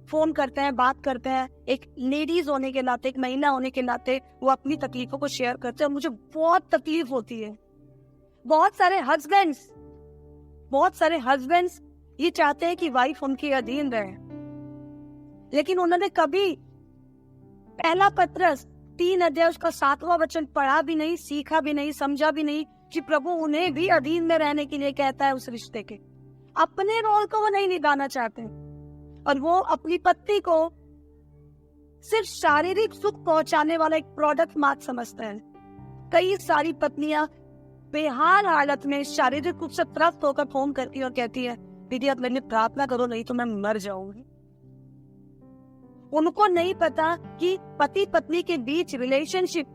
फोन करते हैं, बात करते हैं। एक लेडीज होने के नाते, एक महिला होने के नाते वो अपनी तकलीफों को शेयर करते हैं। मुझे बहुत तकलीफ होती है। बहुत सारे हस्बैंड्स ये चाहते हैं कि वाइफ उनके अधीन रहे, लेकिन उन्होंने कभी पहला पत्रस 3 अध्याय उसका 7वां वचन पढ़ा भी नहीं, सीखा भी नहीं, समझा भी नहीं कि प्रभु उन्हें भी अधीन में रहने के लिए कहता है उस रिश्ते के। अपने रोल को वो नहीं निभाना चाहते, और वो अपनी पत्नी को सिर्फ शारीरिक सुख पहुंचाने वाला एक प्रोडक्ट मात्र समझते हैं। कई सारी पत्नियां बेहाल हालत में शारीरिक रूप से त्रस्त होकर फोन करती है और कहती है, दीदी आप मेरे लिए प्रार्थना करो, नहीं तो मैं मर जाऊंगी। उनको नहीं पता कि पति पत्नी के बीच रिलेशनशिप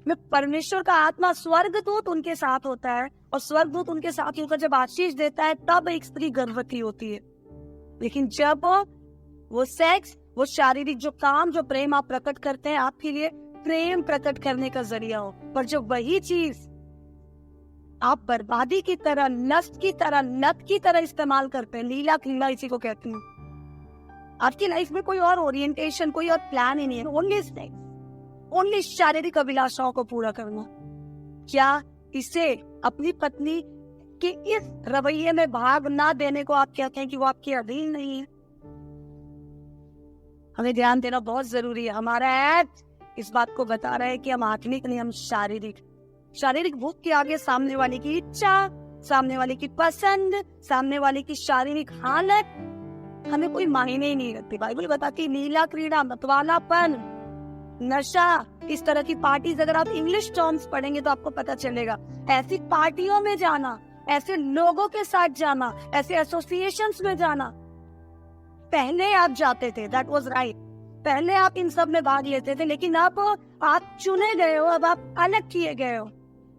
में परमेश्वर का आत्मा स्वर्गदूत उनके साथ होता है, और स्वर्गदूत उनके साथ होकर जब आशीष देता है तब एक स्त्री गर्भवती होती है। लेकिन जब वो सेक्स, वो शारीरिक जो काम, जो प्रेम आप प्रकट करते हैं, आपके लिए प्रेम प्रकट करने का जरिया हो, पर जब वही चीज आप बर्बादी की तरह, लस्ट की तरह, लत की तरह इस्तेमाल करते हैं, लीला क्रीड़ा इसी को कहते हैं, आपकी लाइफ में कोई और ओरिएंटेशन, कोई और प्लान ही नहीं है, ओनली शारीरिक अभिलाषाओं को पूरा करना, क्या इसे अपनी पत्नी के इस रवैये में भाग ना देने को आप कहते हैं कि वो आपके अधीन नहीं है? हमें ध्यान देना बहुत जरूरी है। हमारा एक्ट इस बात को बता रहा है कि हम आत्मिक नहीं, हम शारीरिक भूख के आगे सामने वाले की इच्छा, सामने वाले की पसंद, सामने वाले की शारीरिक हालत हमें कोई मायने ही नहीं रखती। बाइबल बताती है लीला क्रीड़ा, मतवालापन, नशा, इस तरह की पार्टीज, अगर आप इंग्लिश टर्म्स पढ़ेंगे तो आपको पता चलेगा। ऐसी पार्टियों में जाना, ऐसे लोगों के साथ जाना, ऐसे एसोसिएशंस में जाना, पहले आप जाते थे, दैट वाज राइट, पहले आप इन सब में भाग लेते थे, लेकिन अब आप चुने गए हो, अब आप अलग किए गए हो,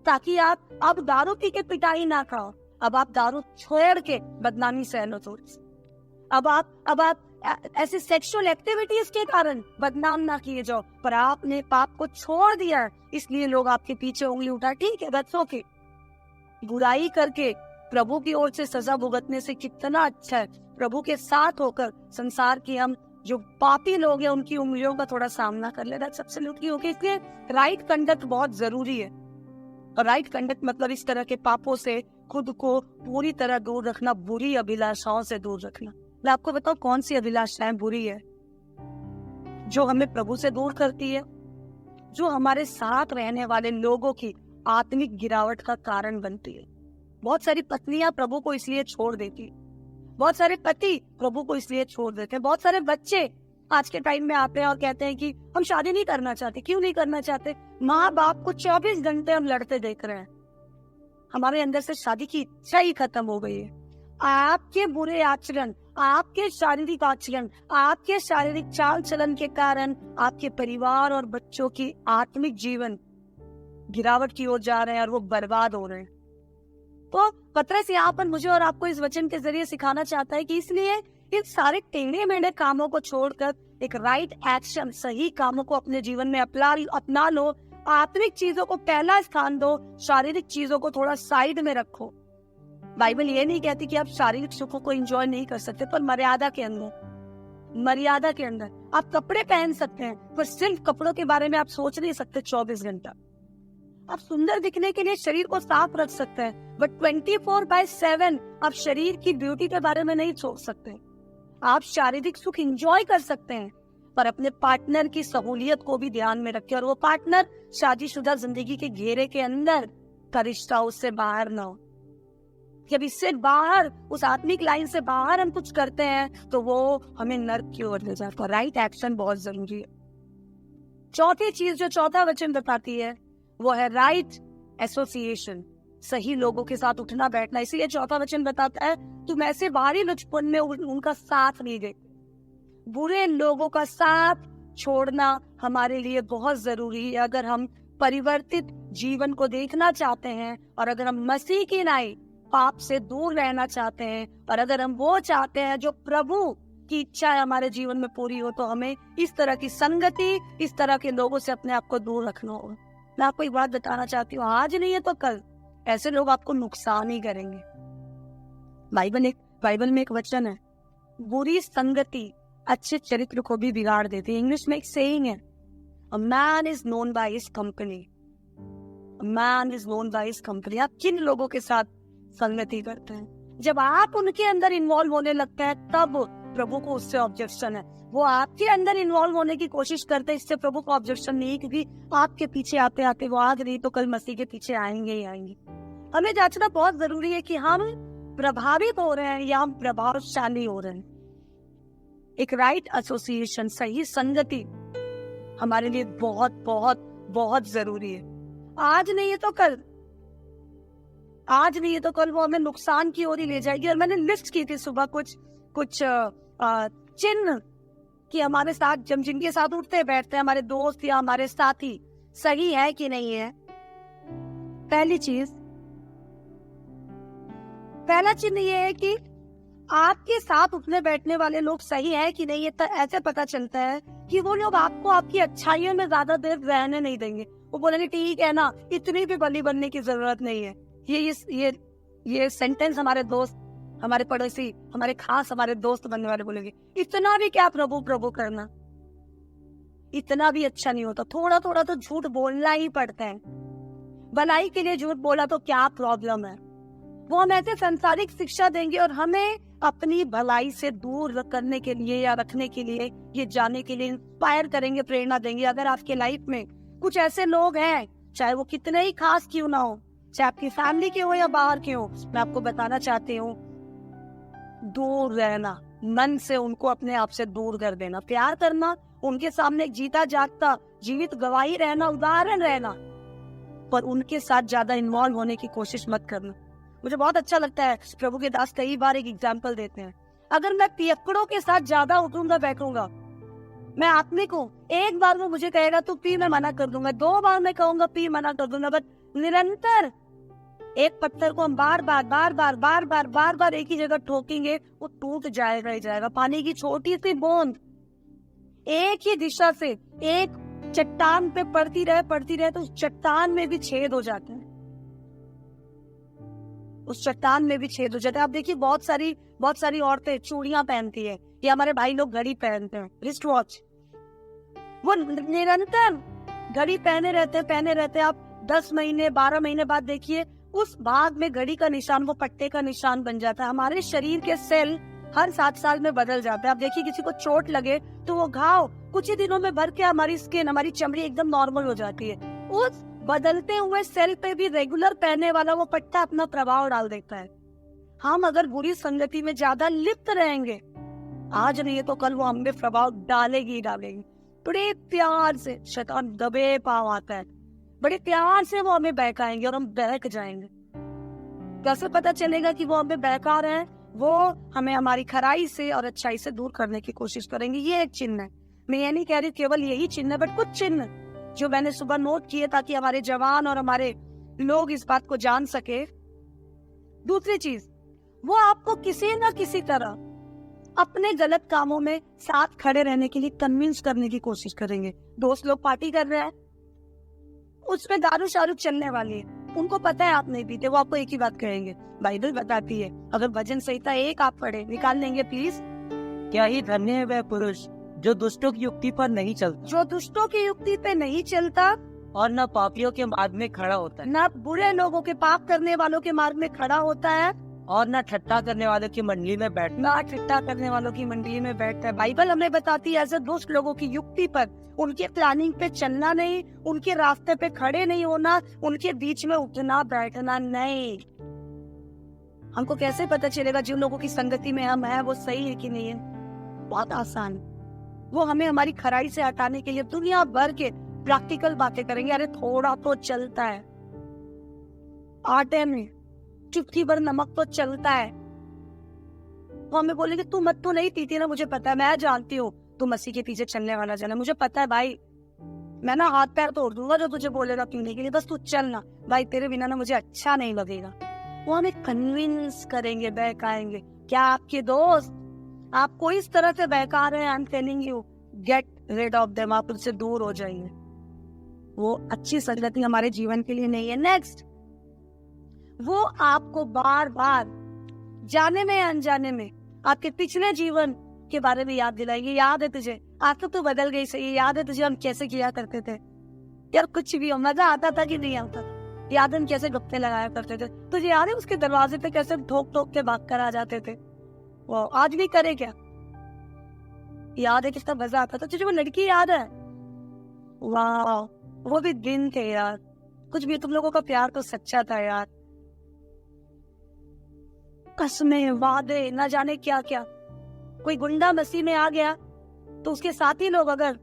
ताकि आप अब दारू पी के पिटाई ना खाओ, अब आप दारू छोड़ के बदनामी सहलो थोड़ी सी, अब आप ऐसे सेक्सुअल एक्टिविटीज के कारण बदनाम ना किए जाओ, पर आपने पाप को छोड़ दिया, इसलिए लोग आपके पीछे उंगली उठा, ठीक है, दैट्स ओके। बुराई करके प्रभु की ओर से सजा भुगतने से कितना अच्छा है प्रभु के साथ होकर संसार की हम जो पापी लोग हैं उनकी उंगलियों का थोड़ा सामना कर लेना सबसे लुटकी होगी। इसलिए राइट कंडक्ट बहुत जरूरी है, और राइट कंडक्ट मतलब इस तरह के पापों से खुद को पूरी तरह दूर रखना, बुरी अभिलाषाओं से दूर रखना। मैं आपको बताऊं कौन सी अभिलाषाएं बुरी है, जो हमें प्रभु से दूर करती है, जो हमारे साथ रहने वाले लोगों की आत्मिक गिरावट का कारण बनती है। बहुत सारी पत्नियां प्रभु को इसलिए छोड़ देती है, बहुत सारे पति प्रभु को इसलिए छोड़ देते हैं, बहुत सारे बच्चे आज के टाइम में आते हैं और कहते हैं कि हम शादी नहीं करना चाहते। क्यों नहीं करना चाहते? माँ बाप को 24 घंटे हम लड़ते देख रहे हैं, हमारे अंदर से शादी की इच्छा ही खत्म हो गई है। आपके बुरे आचरण, आपके शारीरिक आचरण, आपके शारीरिक चाल चलन के कारण आपके परिवार और बच्चों की आत्मिक जीवन गिरावट की ओर जा रहे हैं और वो बर्बाद हो रहे हैं। तो पतरस यहाँ पर मुझे और आपको इस वचन के जरिए सिखाना चाहता है कि इसलिए इन सारे टेढ़े मेढ़े कामों को छोड़कर एक राइट एक्शन, सही कामों को अपने जीवन में अपना लो। आत्मिक चीजों को पहला स्थान दो, शारीरिक चीजों को थोड़ा साइड में रखो। बाइबल ये नहीं कहती कि आप शारीरिक सुखों को एंजॉय नहीं कर सकते, पर मर्यादा के अंदर आप कपड़े पहन सकते हैं, पर सिर्फ कपड़ों के बारे में आप सोच नहीं सकते 24 घंटा। आप सुंदर दिखने के लिए शरीर को साफ रख सकते हैं, बट 24/7 आप शरीर की ब्यूटी के बारे में नहीं सोच सकते। आप शारीरिक सुख एंजॉय कर सकते हैं, पर अपने पार्टनर की सहूलियत को भी ध्यान में रखें, और वो पार्टनर शादीशुदा जिंदगी के घेरे के अंदर का रिश्ता, उससे बाहर ना हो। जब इससे बाहर, उस आत्मिक लाइन से बाहर हम कुछ करते हैं तो वो हमें नर्क की ओर ले जाता है। राइट एक्शन बहुत जरूरी है। चौथी चीज जो चौथा वचन बताती है वो है राइट एसोसिएशन, सही लोगों के साथ उठना बैठना। इसीलिए चौथा वचन बताता है तुम ऐसे बाहरी लुचपन में उनका साथ नहीं दे। बुरे लोगों का साथ छोड़ना हमारे लिए बहुत जरूरी है अगर हम परिवर्तित जीवन को देखना चाहते हैं, और अगर हम मसीह की पाप से दूर रहना चाहते हैं, और अगर हम वो चाहते हैं जो प्रभु की इच्छा है हमारे जीवन में पूरी हो, तो हमें इस तरह की संगति, इस तरह के लोगों से अपने आप को दूर रखना होगा। मैं आपको एक बात बताना चाहती हूँ, आज नहीं है तो कल ऐसे लोग आपको नुकसान ही करेंगे। बाइबल में एक वचन है, बुरी संगति अच्छे चरित्र को भी बिगाड़ देती है। इंग्लिश में एक सेइंग है, A man is known by his company. A man is known by his company. आप किन लोगों के साथ संगति करते हैं? जब आप उनके अंदर इन्वॉल्व होने लगते हैं तब प्रभु को उससे ऑब्जेक्शन है। वो आपके अंदर इन्वॉल्व होने की कोशिश करते हैं, इससे प्रभु को ऑब्जेक्शन नहीं है, क्योंकि आपके पीछे आते आते वो आज नहीं तो कल मसीह के पीछे आएंगे ही आएंगे। हमें जांचना बहुत जरूरी है कि हम प्रभावित हो रहे हैं या हम प्रभावशाली हो रहे हैं। एक राइट एसोसिएशन, सही संगति हमारे लिए बहुत बहुत बहुत जरूरी है। आज नहीं है तो कल, आज नहीं है तो कल वो हमें नुकसान की ओर ही ले जाएगी। और मैंने लिस्ट की थी सुबह कुछ चिन्ह कि हमारे साथ जब जिनके साथ उठते बैठते हैं हमारे दोस्त या हमारे साथी, सही है कि नहीं है। पहला चिन्ह ये है कि आपके साथ उठने बैठने वाले लोग सही है कि नहीं है। तो ऐसे पता चलता है कि वो लोग आपको आपकी अच्छाइयों में ज्यादा देर रहने नहीं देंगे। वो बोलेंगे ठीक है ना, इतनी भी बली बनने की जरूरत नहीं है। ये सेंटेंस हमारे दोस्त, हमारे पड़ोसी, हमारे खास हमारे दोस्त बनने वाले बोलेंगे, इतना भी क्या प्रभु प्रभु करना, इतना भी अच्छा नहीं होता। थोड़ा थोड़ा तो झूठ बोलना ही पड़ता है। भलाई के लिए झूठ बोला तो क्या प्रॉब्लम है। वो हम ऐसे सांसारिक शिक्षा देंगे और हमें अपनी भलाई से दूर करने के लिए या रखने के लिए, ये जानने के लिए इंस्पायर करेंगे, प्रेरणा देंगे। अगर आपके लाइफ में कुछ ऐसे लोग हैं, चाहे वो कितने ही खास क्यों ना हो, चाहे आपकी फैमिली के हो या बाहर के हो, मैं आपको बताना चाहती हूँ, दूर रहना, मन से उनको अपने आप से दूर कर देना। प्यार करना, उनके सामने एक जीता जागता जीवित गवाही रहना, उदाहरण रहना, पर उनके साथ ज्यादा इन्वॉल्व होने की कोशिश मत करना। मुझे बहुत अच्छा लगता है, प्रभु के दास कई बार एक एग्जाम्पल देते हैं, अगर मैं पियक्कड़ों के साथ ज्यादा उठूंगा बैठूंगा, मैं आत्मिक हूँ, एक बार वो मुझे कहेगा तू पी, मैं मना कर दूंगा, 2 बार मैं कहूंगा पी, मना कर दूंगा, बट निरंतर एक पत्थर को हम बार बार एक ही जगह ठोकेंगे, वो टूट जाएगा ही जाएगा। पानी की छोटी सी बूंद एक ही दिशा से एक चट्टान पे पड़ती रहे तो उस चट्टान में भी छेद हो जाते हैं, उस चट्टान में भी छेद हो जाता है। आप देखिए बहुत सारी औरतें चूड़ियां पहनती है, या हमारे भाई लोग घड़ी पहनते हैं, रिस्ट वॉच, वो निरंतर घड़ी पहने रहते हैं। आप 10 महीने 12 महीने बाद देखिए उस भाग में घड़ी का निशान, वो पट्टे का निशान बन जाता है। हमारे शरीर के सेल हर 7 साल में बदल जाते हैं। आप देखिए किसी को चोट लगे तो वो घाव कुछ ही दिनों में भर के हमारी स्किन, हमारी चमड़ी एकदम नॉर्मल हो जाती है। उस बदलते हुए सेल पे भी रेगुलर पहनने वाला वो पट्टा अपना प्रभाव डाल देता है। हम अगर बुरी संगति में ज्यादा लिप्त रहेंगे, आज नहीं तो कल वो हम पे प्रभाव डालेगी। बड़े प्यार से शैतान दबे पांव आता है, बड़े प्यार से वो हमें बहकाएंगे और हम बहक जाएंगे। कैसे पता चलेगा कि वो हमें बहका रहे हैं? वो हमें हमारी खराई से और अच्छाई से दूर करने की कोशिश करेंगे। ये एक चिन्ह है। मैं ये नहीं कह रही केवल यही चिन्ह है, बट कुछ चिन्ह जो मैंने सुबह नोट किए ताकि हमारे जवान और हमारे लोग इस बात को जान सके। दूसरी चीज, वो आपको किसी न किसी तरह अपने गलत कामों में साथ खड़े रहने के लिए कन्विंस करने की कोशिश करेंगे। दोस्त लोग पार्टी कर रहे हैं, उसमें दारू शारू चलने वाली है, उनको पता है आप नहीं पीते, वो आपको एक ही बात कहेंगे, बाइबल बताती है, अगर भजन संहिता 1 आप पढ़े, निकाल लेंगे प्लीज। क्या ही धन्य है वह पुरुष जो दुष्टों की युक्ति पर नहीं चलता, जो दुष्टों की युक्ति पे नहीं चलता और न पापियों के मार्ग में खड़ा होता है, न बुरे लोगों के, पाप करने वालों के मार्ग में खड़ा होता है, और न ठट्टा करने वालों की मंडली में बैठता ना ठट्टा करने वालों की मंडली में बैठता है। बाइबल हमें बताती है ऐसे दुष्ट लोगों की युक्ति पर, उनके प्लानिंग पे चलना नहीं, उनके रास्ते पे खड़े नहीं होना, उनके बीच में उठना बैठना नहीं। हमको कैसे पता चलेगा जिन लोगों की संगति में हम हैं वो सही है कि नहीं है? बहुत आसान, वो हमें हमारी खराई से हटाने के लिए दुनिया भर के प्रैक्टिकल बातें करेंगे। अरे थोड़ा तो चलता है, आटे में चुटकी भर नमक तो चलता है। वो हमें बोलेंगे तू मत तो नहीं पीती ना, मुझे पता है, मैं जानती हूँ तू मसीह के पीछे चलने वाला जन है, मुझे पता है भाई, मैं ना हाथ पैर तोड़ दूंगा जो तुझे बोलेगा पीने के लिए, बस तू चल ना भाई, तेरे बिना ना मुझे अच्छा नहीं लगेगा। वो हमें कन्विंस करेंगे, बहकाएंगे। क्या आपके दोस्त आपको इस तरह से बहका रहे हैं, I am telling you, get rid of them, आप उनसे दूर हो जाइए। वो अच्छी संगति हमारे जीवन के लिए नहीं है। नेक्स्ट, वो आपको बार बार जाने में अनजाने में आपके पिछले जीवन के बारे में याद दिलाएंगे। याद है तुझे, आज तो तू बदल गई सही, याद है तुझे हम कैसे किया करते थे यार, कुछ भी हो, मजा आता था कि नहीं आता था, याद है हम कैसे गप्पे लगाया करते थे, तुझे याद है उसके दरवाजे पे कैसे ठोक ठोक के भाग कर आ जाते थे, वो आज भी करे क्या, याद है कितना मजा आता था, तुझे वो लड़की याद है, वाह वो भी दिन थे यार, कुछ भी, तुम लोगों का प्यार तो सच्चा था यार, कसमें वादे न जाने क्या क्या। कोई गुंडा मसीह में आ गया तो उसके साथी लोग अगर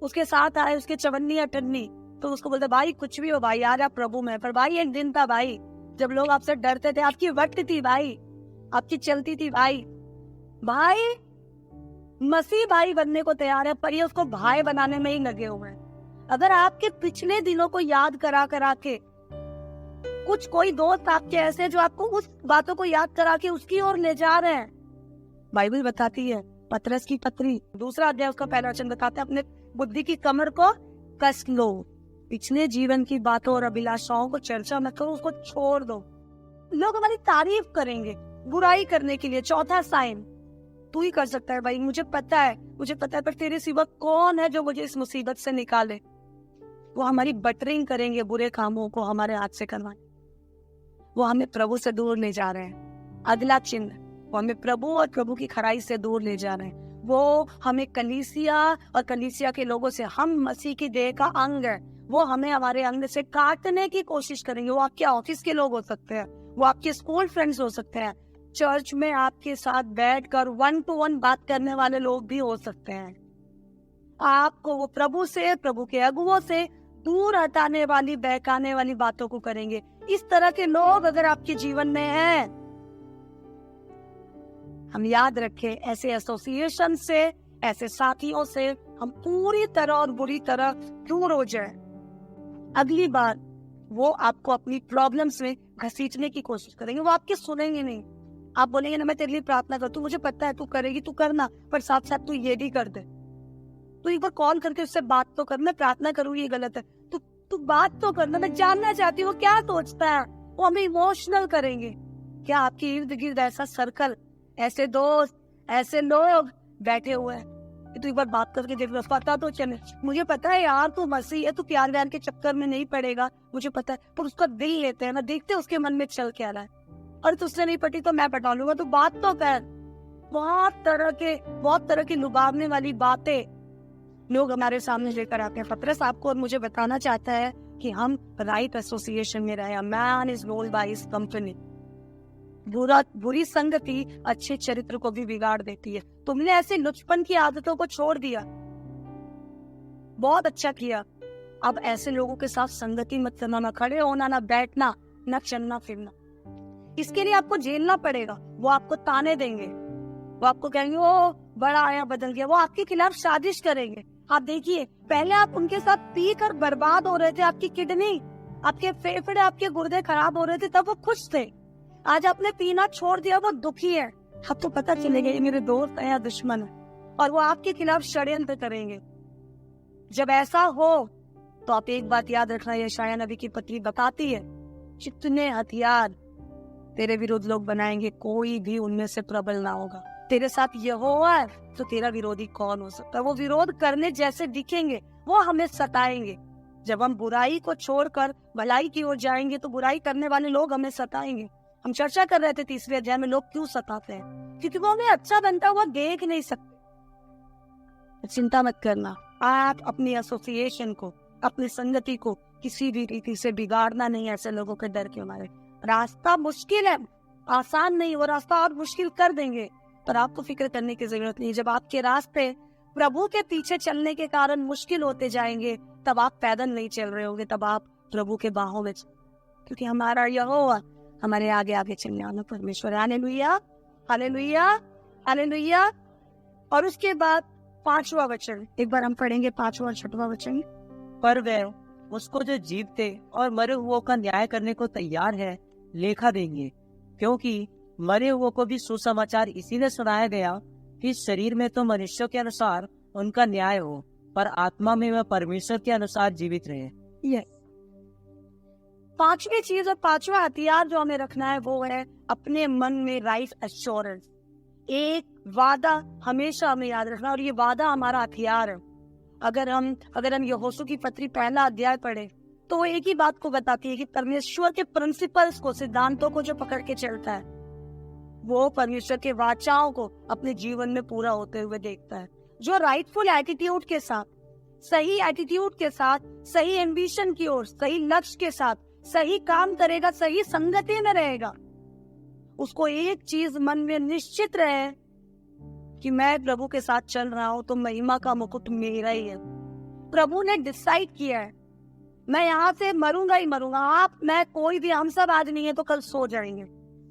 उसके साथ आए, उसके चवन्नी या टन्नी, तो उसको बोलते भाई कुछ भी हो भाई, यार आप प्रभु में। पर भाई एक दिन था भाई जब लोग आपसे डरते थे, आपकी वक्त थी भाई, आपकी चलती थी भाई। भाई मसीह भाई बनने को तैयार है, पर ये उसको भाई बनाने में ही लगे हुए हैं। अगर आपके पिछले दिनों को याद करा करा के कुछ कोई दोस्त आपके ऐसे जो आपको उस बातों को याद करा के उसकी ओर ले जा रहे हैं, बाइबल बताती है, पतरस की पत्री 2 अध्याय उसका 1 वचन बताते हैं, अपने बुद्धि की कमर को कस लो, पिछले जीवन की बातों और अभिलाषाओं को चर्चा मत करो, उसको छोड़ दो। लोग हमारी तारीफ करेंगे बुराई करने के लिए। चौथा साइन, तू ही कर सकता है भाई, मुझे पता है, पर तेरे सिवा कौन है जो मुझे इस मुसीबत से निकाले। वो हमारी बटरिंग करेंगे, बुरे कामों को हमारे हाथ से करवाएं, वो हमें प्रभु से दूर ले जा रहे हैं। अगला चिन्ह, वो हमें प्रभु और प्रभु की खराई से दूर ले जा रहे हैं। वो हमें कलीसिया और कलीसिया के लोगों से, हम मसीह की देह का अंग है, वो हमें हमारे अंग से काटने की कोशिश करेंगे। वो आपके ऑफिस के लोग हो सकते हैं, वो आपके स्कूल फ्रेंड्स हो सकते हैं, चर्च में आपके साथ बैठकर 1 to 1 बात करने वाले लोग भी हो सकते हैं। आपको वो प्रभु से, प्रभु के अगुओं से दूर हटाने वाली, बहकाने वाली बातों को करेंगे। इस तरह के लोग अगर आपके जीवन में हैं, हम याद रखें, ऐसे एसोसिएशन से, ऐसे साथियों से हम पूरी तरह और बुरी तरह दूर हो जाए। अगली बार वो आपको अपनी प्रॉब्लम्स में घसीटने की कोशिश करेंगे, वो आपके सुनेंगे नहीं। आप बोलेंगे ना मैं तेरे लिए प्रार्थना करता हूँ, मुझे पता है तू करेगी, तू करना, पर साथ साथ तू ये भी कर दे, तू एक बार कॉल करके उससे बात तो कर, मैं प्रार्थना करूँ ये गलत है, तू बात तो करना, मैं जानना चाहती हूँ क्या सोचता है। वो हमें इमोशनल करेंगे। क्या आपके इर्द गिर्द ऐसा सर्कल, ऐसे दोस्त, ऐसे लोग बैठे हुए हैं कि तू एक बार बात करके देख लो, पता तो चले, मुझे पता है यार तू मसीह है, तू प्यार व्यार के चक्कर में नहीं पड़ेगा, मुझे पता है, पर उसका दिल लेते हैं ना, देखते उसके मन में चल क्या रहा है, और तुझसे नहीं पटी तो मैं पटा लूंगा, तू बात तो कर। बहुत तरह की लुभावने वाली बातें लोग हमारे सामने लेकर आते हैं। पतरस आपको और मुझे बताना चाहता है कि हम राइट एसोसिएशन में रहे। Man is ruled by his company. बुरी संगति अच्छे चरित्र को भी बिगाड़ देती है। तुमने ऐसे लुचपन की आदतों को छोड़ दिया, बहुत अच्छा किया। अब ऐसे लोगों के साथ संगति मत करना, ना खड़े होना, ना बैठना, ना चलना फिरना। इसके लिए आपको झेलना पड़ेगा। वो आपको ताने देंगे, वो आपको कहेंगे वो बड़ा आया बदल गया, वो आपके खिलाफ साजिश करेंगे। आप देखिए, पहले आप उनके साथ पी कर बर्बाद हो रहे थे, आपकी किडनी, आपके फेफड़े, आपके गुर्दे खराब हो रहे थे, तब वो खुश थे। आज आपने पीना छोड़ दिया, वो दुखी है। अब तो पता चलेगा ये मेरे दोस्त है या दुश्मन है, और वो आपके खिलाफ षड्यंत्र करेंगे। जब ऐसा हो तो आप एक बात याद रखना, यशायाह नबी की पत्री बताती है, जितने हथियार तेरे विरोध लोग बनाएंगे, कोई भी उनमें से प्रबल ना होगा। तेरे साथ यहोवा है तो तेरा विरोधी कौन हो सकता है। वो विरोध करने जैसे दिखेंगे, वो हमें सताएंगे। जब हम बुराई को छोड़कर भलाई की ओर जाएंगे तो बुराई करने वाले लोग हमें सताएंगे। हम चर्चा कर रहे थे 3रे अध्याय में, लोग क्यों सताते हैं, क्योंकि वो हमें अच्छा बनता हुआ देख नहीं सकते। चिंता मत करना, आप अपनी एसोसिएशन को, अपनी संगति को किसी भी रीति से बिगाड़ना नहीं, ऐसे लोगों के डर के मारे। रास्ता मुश्किल है, आसान नहीं, वो रास्ता और मुश्किल कर देंगे, पर आपको फिक्र करने की जरूरत नहीं। जब आपके रास्ते प्रभु के पीछे चलने के कारण मुश्किल होते जाएंगे, तब आप पैदल नहीं चल रहे होंगे, तब आप प्रभु के बाहों में, क्योंकि हमारा यहोवा हमारे आगे आगे चलने वाला परमेश्वर। Hallelujah, hallelujah, hallelujah. और उसके बाद 5वां वचन, एक बार हम पढ़ेंगे 5वां और 6वां वचन। पर वह उसको जो जीवते और मरे हुओं का न्याय करने को तैयार है लेखा देंगे, क्योंकि मरे हुओं को भी सुसमाचार इसीलिए सुनाया गया कि शरीर में तो मनुष्यों के अनुसार उनका न्याय हो, पर आत्मा में वह परमेश्वर के अनुसार जीवित रहे। यस, पांचवी चीज और पांचवा हथियार जो हमें रखना है वो है अपने मन में राइट एश्योरेंस। एक वादा हमेशा हमें याद रखना, और ये वादा हमारा हथियार है। अगर हम यहोशू की पत्री पहला अध्याय पढ़े तो वो एक ही बात को बताती है कि परमेश्वर के प्रिंसिपल्स को, सिद्धांतों को जो पकड़ के चलता है वो परमेश्वर के वाचाओं को अपने जीवन में पूरा होते हुए देखता है। जो राइटफुल एटीट्यूड के साथ, सही एटीट्यूड के साथ, सही एम्बिशन की ओर, सही लक्ष्य के साथ सही काम करेगा, सही संगति में रहेगा, उसको एक चीज मन में निश्चित रहे कि मैं प्रभु के साथ चल रहा हूं तो महिमा का मुकुट मेरा ही है। प्रभु ने डिसाइड किया है मैं यहाँ से मरूंगा ही मरूंगा। आप, मैं, कोई भी, हम सब आज नहीं है तो कल सो जाएंगे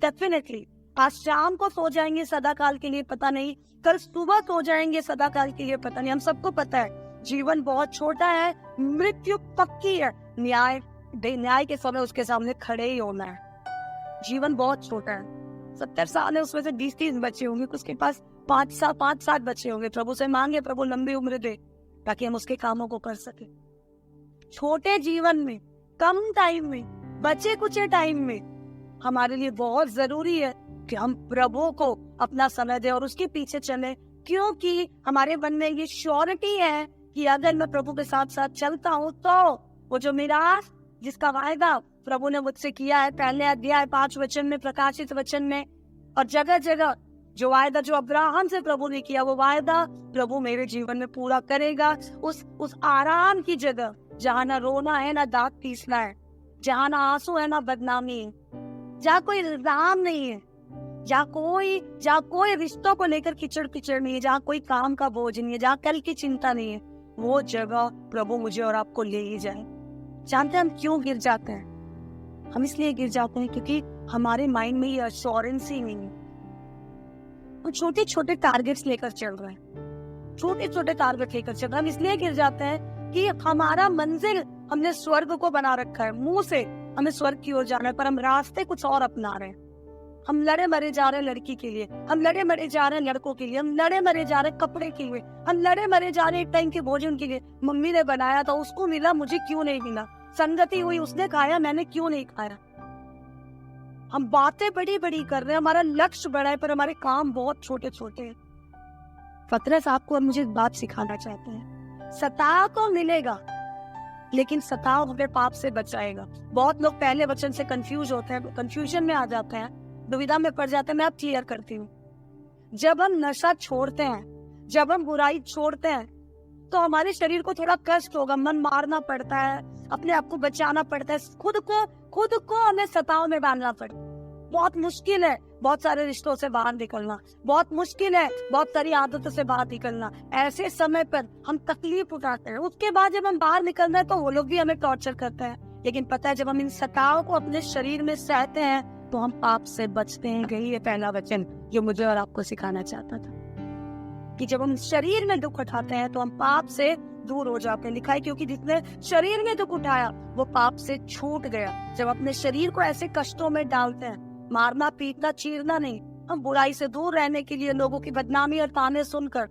डेफिनेटली। आज शाम को सो जाएंगे सदा काल के लिए पता नहीं, कल सुबह सो जाएंगे सदा काल के लिए पता नहीं। हम सबको पता है जीवन बहुत छोटा है, मृत्यु पक्की है, न्याय के समय उसके सामने खड़े ही होना है। जीवन बहुत छोटा है, 70 साल है, उसमें से 20-30 बच्चे होंगे, उसके पास 5-7 बच्चे होंगे। प्रभु से मांगे प्रभु लंबी उम्र दे ताकि हम उसके कामों को कर सके। छोटे जीवन में, कम टाइम में, बचे कुचे टाइम में हमारे लिए बहुत जरूरी है कि हम प्रभु को अपना समय दें और उसके पीछे चले, क्योंकि हमारे मन में ये श्योरिटी है कि अगर मैं प्रभु के साथ साथ चलता हूँ तो वो जो मेरा जिसका वायदा प्रभु ने मुझसे किया है पहले अध्याय 5 वचन में, प्रकाशित वचन में, और जगह जगह जो वायदा जो अब्राहम से प्रभु ने किया वो वायदा प्रभु मेरे जीवन में पूरा करेगा। उस आराम की जगह जहाँ ना रोना है, ना दांत पीसना है, जहाँ ना आंसू है, ना बदनामी है, जहाँ कोई इल्जाम नहीं है, जहाँ कोई रिश्तों को लेकर किचड़ नहीं है, जहाँ कोई काम का बोझ नहीं है, जहाँ कल की चिंता नहीं है, वो जगह प्रभु मुझे और आपको ले ही जाए। जानते हैं हम क्यों गिर जाते हैं? हम इसलिए गिर जाते हैं क्योंकि हमारे माइंड में ये अश्योरेंस ही नहीं है। हम छोटे छोटे टारगेट्स लेकर चल रहे हैं, छोटे टारगेट लेकर चल रहे हैं। हम इसलिए गिर जाते हैं कि हमारा मंजिल हमने स्वर्ग को बना रखा है, मुंह से हमें स्वर्ग की ओर जाना है, पर हम रास्ते कुछ और अपना रहे हैं। हम लड़े मरे जा रहे हैं लड़की के लिए, हम लड़े मरे जा रहे हैं लड़कों के लिए, हम लड़े मरे जा रहे हैं कपड़े के लिए, हम लड़े मरे जा रहे हैं एक टाइम के भोजन के लिए। मम्मी ने बनाया था, उसको मिला, मुझे क्यों नहीं मिला? संगति हुई, उसने खाया, मैंने क्यों नहीं खाया? हम बातें बड़ी बड़ी कर रहे हैं, हमारा लक्ष्य बड़ा है, पर हमारे काम बहुत छोटे छोटे हैं। पतरस आपको मुझे बात सिखाना चाहते हैं, सताव तो मिलेगा लेकिन सताव हमें पाप से बचाएगा। बहुत लोग पहले वचन से कंफ्यूज होते हैं, कंफ्यूजन में आ जाते हैं, दुविधा में पड़ जाते हैं। मैं अब क्लियर करती हूँ। जब हम नशा छोड़ते हैं, जब हम बुराई छोड़ते हैं तो हमारे शरीर को थोड़ा कष्ट होगा, मन मारना पड़ता है, अपने आप को बचाना पड़ता है, खुद को हमें सताव में बांधना पड़ता है। बहुत मुश्किल है बहुत सारे रिश्तों से बाहर निकलना, बहुत मुश्किल है बहुत सारी आदतों से बाहर निकलना। ऐसे समय पर हम तकलीफ उठाते हैं, उसके बाद जब हम बाहर निकलते हैं तो वो लोग भी हमें टॉर्चर करते हैं। लेकिन पता है जब हम इन सताव को अपने शरीर में सहते हैं तो हम पाप से बचते हैं। यही है पहला वचन जो मुझे और आपको सिखाना चाहता था, कि जब हम शरीर में दुख उठाते हैं तो हम पाप से दूर हो जाते हैं। लिखा है क्योंकि जिसने शरीर में दुख उठाया वो पाप से छूट गया। जब अपने शरीर को ऐसे कष्टों में डालते हैं, मारना पीटना चीरना नहीं, हम बुराई से दूर रहने के लिए लोगों की बदनामी और ताने सुनकर,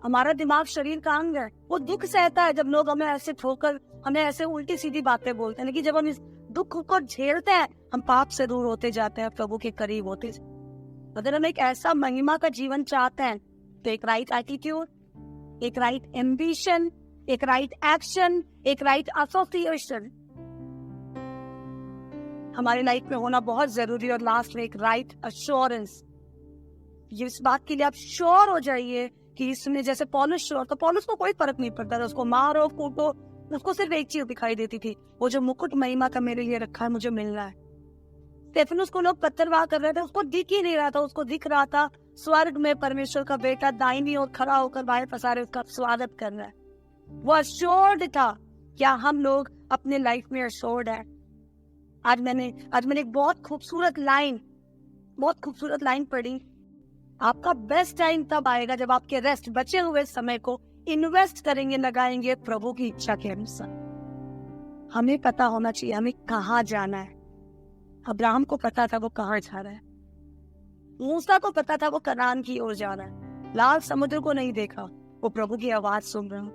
हमारा दिमाग शरीर का अंग है, वो दुख सहता है जब लोग हमें ऐसे ठोकर, हमें ऐसे उल्टी सीधी बातें बोलते हैं। लेकिन जब हम इस दुख को झेलते हैं हम पाप से दूर होते जाते हैं, प्रभु के करीब होते जाते हैं। अगर हम एक ऐसा महिमा का जीवन चाहते हैं तो एक राइट एटीट्यूड, एक राइट एम्बिशन, एक राइट एक्शन, एक राइट एसोसिएशन हमारी लाइफ में होना बहुत जरूरी है। और लास्ट में एक राइट अश्योरेंस, इस बात के लिए आप श्योर हो जाइए कि इसमें, जैसे पौलुस श्योर, तो पौलुस को कोई फर्क नहीं पड़ता था, उसको मारो कूटो, उसको सिर्फ एक चीज दिखाई देती थी, वो जो मुकुट महिमा का मेरे लिए रखा है मुझे मिलना है। स्टेफनुस को लोग पत्थरवाह कर रहे थे, उसको दिख ही नहीं रहा था, उसको दिख रहा था स्वर्ग में परमेश्वर का बेटा दाहिनी ओर खड़ा होकर बाहर पसारे उसका स्वागत कर रहा है। वो अश्योर्ड था। क्या हम लोग अपने लाइफ में अश्योर्ड है? आज मैंने एक बहुत खूबसूरत लाइन पढ़ी, आपका बेस्ट टाइम तब आएगा जब आपके रेस्ट बचे हुए समय को इन्वेस्ट करेंगे, लगाएंगे प्रभु की इच्छा के अनुसार। हमें पता होना चाहिए हमें कहाँ जाना है, अब्राहम को पता था वो कहाँ जा रहा है, मूसा को पता था वो कनान की ओर जा रहा है, लाल समुद्र को नहीं देखा, वो प्रभु की आवाज सुन रहा।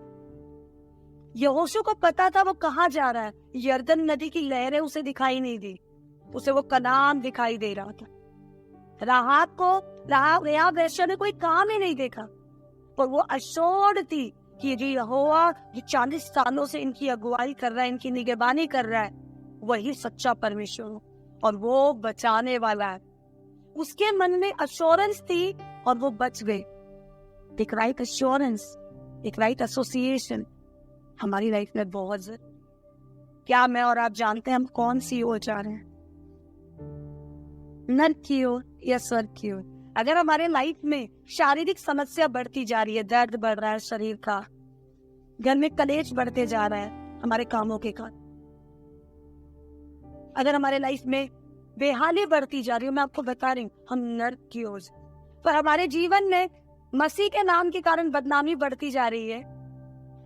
यहोशू को पता था वो कहाँ जा रहा है, यर्दन नदी की लहरें उसे दिखाई नहीं दी, उसे वो कनान दिखाई दे रहा था। राहाब वेश्या ने कोई काम ही नहीं देखा, पर वो अश्योर्ड थी कि ये यहोवा जो 40 सालों से इनकी अगुवाई कर रहा है, इनकी निगरानी कर रहा है, वही सच्चा परमेश्वर हो और वो बचाने वाला है। उसके मन में अश्योरेंस थी और वो बच गए। एक राइट अश्योरेंस, एक राइट एसोसिएशन हमारी लाइफ में बहुत जरूरी। क्या मैं और आप जानते हैं हम कौन सी ओर जा रहे हैं, नर्क की ओर या स्वर्ग की ओर? अगर हमारे लाइफ में शारीरिक समस्या बढ़ती जा रही है, दर्द बढ़ रहा है शरीर का, घर में कलेश बढ़ते जा रहा है हमारे कामों के कारण, अगर हमारे लाइफ में बेहाली बढ़ती जा रही है, मैं आपको बता रही हूँ हम नर्क की ओर। पर हमारे जीवन में मसीह के नाम के कारण बदनामी बढ़ती जा रही है,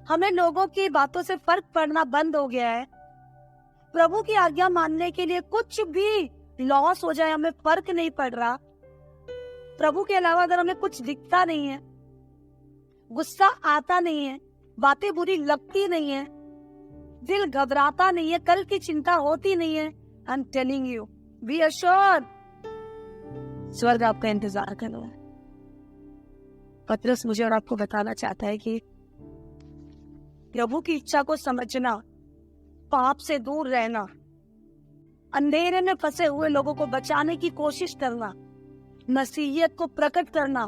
हमें लोगों की बातों से फर्क पड़ना बंद हो गया है, प्रभु की आज्ञा मानने के लिए कुछ भी लॉस हो जाए हमें फर्क नहीं पड़ रहा, प्रभु के अलावा अगर हमें कुछ दिखता नहीं है, गुस्सा आता नहीं है, बातें बुरी लगती नहीं है, दिल घबराता नहीं है, कल की चिंता होती नहीं है, आई am telling you B assured, स्वर्ग आपका इंतजार कर रहा है। पतरस मुझे और आपको बताना चाहता है कि प्रभु की इच्छा को समझना, पाप से दूर रहना, अंधेरे में फंसे हुए लोगों को बचाने की कोशिश करना, मसीहियत को प्रकट करना,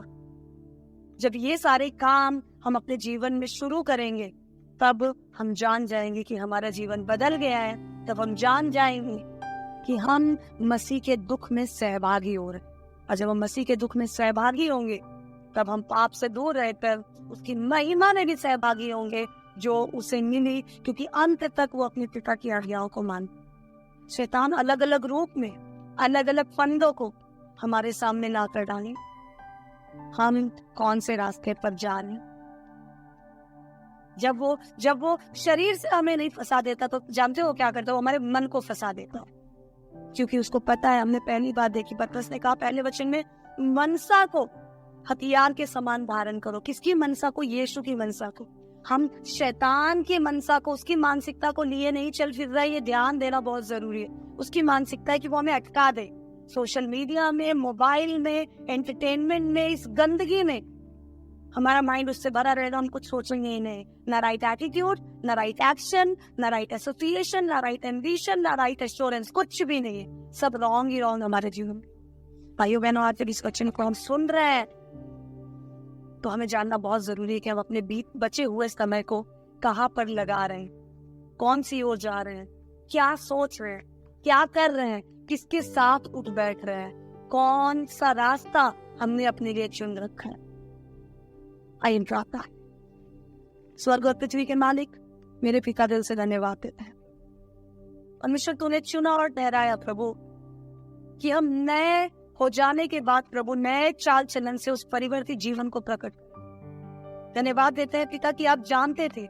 जब ये सारे काम हम अपने जीवन में शुरू करेंगे तब हम जान जाएंगे कि हमारा जीवन बदल गया है, तब हम जान जाएंगे कि हम मसीह के दुख में सहभागी हो रहे। और जब हम मसीह के दुख में सहभागी होंगे तब हम पाप से दूर रहकर उसकी महिमा में भी सहभागी होंगे जो उसे मिली, क्योंकि अंत तक वो अपने पिता की आज्ञाओं को मान। शैतान अलग अलग रूप में अलग अलग फंदों को हमारे सामने ला कर डाले, हम कौन से रास्ते पर जा रहे हैं। जब वो शरीर से हमें नहीं फंसा देता तो जानते हो क्या करता है, वो हमारे मन को फंसा देता, क्योंकि उसको पता है। हमने पहली बात देखी, पतरस ने कहा पहले वचन में, मनसा को हथियार के समान धारण करो। किसकी मनसा को? यीशु की मनसा को। हम शैतान की मनसा को, उसकी मानसिकता को लिए नहीं चल फिर रहा है, ये ध्यान देना बहुत जरूरी है। उसकी मानसिकता है कि वो हमें अटका दे, सोशल मीडिया में, मोबाइल में, एंटरटेनमेंट में, इस गंदगी में हमारा माइंड उससे भरा रहेगा, हम कुछ सोचेंगे ही नहीं। ना राइट एटीट्यूड, ना राइट एक्शन, ना राइट एसोसिएशन, ना राइट एम्बिशन, ना राइट एश्योरेंस, कुछ भी नहीं है, सब रॉन्ग ही रॉन्ग हमारे जीवन में। भाइयों बहनों, आज जब इस वचन को हम सुन रहे हैं तो हमें जानना बहुत जरूरी है कि हम अपने बचे हुए समय को कहाँ पर लगा रहे हैं, कौन सी ओर जा रहे हैं, क्या सोच रहे हैं, क्या कर रहे हैं, किसके साथ उठ बैठ रहे हैं, कौन सा रास्ता हमने अपने लिए चुन रखा है। आइए प्रार्थना। स्वर्ग और पृथ्वी के मालिक, मेरे पिता, दिल से धन्यवाद देते हैं परमेश्वर, तूने चुना और ठहराया प्रभु कि हम नए हो जाने के बाद प्रभु नए चाल चलन से उस परिवर्तित जीवन को प्रकट करें। धन्यवाद देते हैं पिता कि आप जानते थे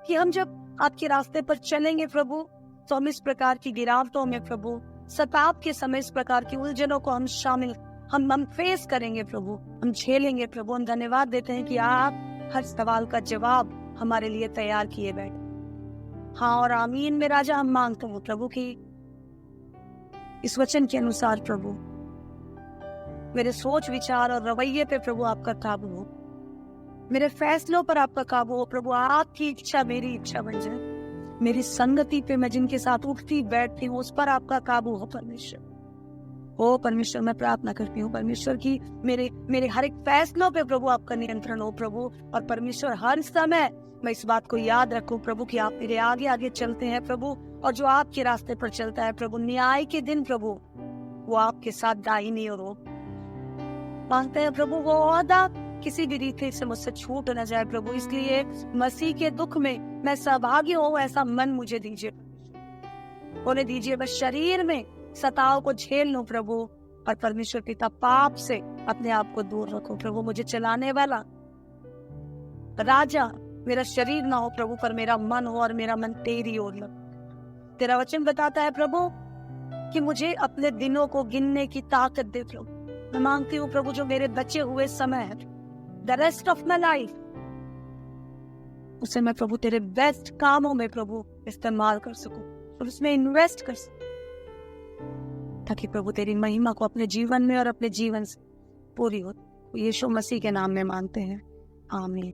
कि हम जब आपके रास्ते पर चलेंगे प्रभु तो हम इस प्रकार की गिरावटों में प्रभु, सताव के समय इस प्रकार की उलझनों को हम फेस करेंगे प्रभु, हम झेलेंगे प्रभु। हम धन्यवाद देते हैं कि आप हर सवाल का जवाब हमारे लिए तैयार किए बैठे। हाँ और आमीन में राजा हम मांगते हैं प्रभु की इस वचन के अनुसार प्रभु मेरे सोच विचार और रवैये पे प्रभु आपका काबू हो, मेरे फैसलों पर आपका काबू हो प्रभु। आपकी इच्छा मेरी इच्छा बन जाए, मेरी संगति पे मैं जिनके साथ उठती बैठती हूँ उस पर आपका काबू हो परमेश्वर। ओ परमेश्वर, मैं प्रार्थना करती हूँ परमेश्वर की मेरे हर एक फैसलों पे प्रभु आपका नियंत्रण हो प्रभु। और परमेश्वर हर समय मैं इस बात को याद रखूं प्रभु कि आप मेरे आगे आगे चलते हैं प्रभु, और जो आपके रास्ते पर चलता है प्रभु न्याय के दिन प्रभु वो आपके साथ दाहिनी ओर हो। मांगते हैं प्रभु वो ओहदा किसी भी रीति से मुझसे छूट न जाए प्रभु, इसलिए मसीह के दुख में मैं सहभागी हूँ, ऐसा मन मुझे दीजिए, होने दीजिए। मैं शरीर में सताव को झेल लूं प्रभु, और परमेश्वर पिता पाप से अपने आप को दूर रखो प्रभु। मुझे चलाने वाला राजा मेरा शरीर ना हो प्रभु, पर मेरा मन हो और मेरा मन तेरी ओर लगे। तेरा वचन बताता है प्रभु कि मुझे अपने दिनों को गिनने की ताकत दे प्रभु। मैं मांगती हूँ प्रभु, जो मेरे बचे हुए समय है, the rest of my life, उसे मैं प्रभु तेरे बेस्ट कामों में प्रभु इस्तेमाल कर सकूं और उसमें इन्वेस्ट कर सकूं, ताकि प्रभु तेरी महिमा को अपने जीवन में और अपने जीवन से पूरी हो। यीशु मसीह के नाम में मांगते हैं, आमीन।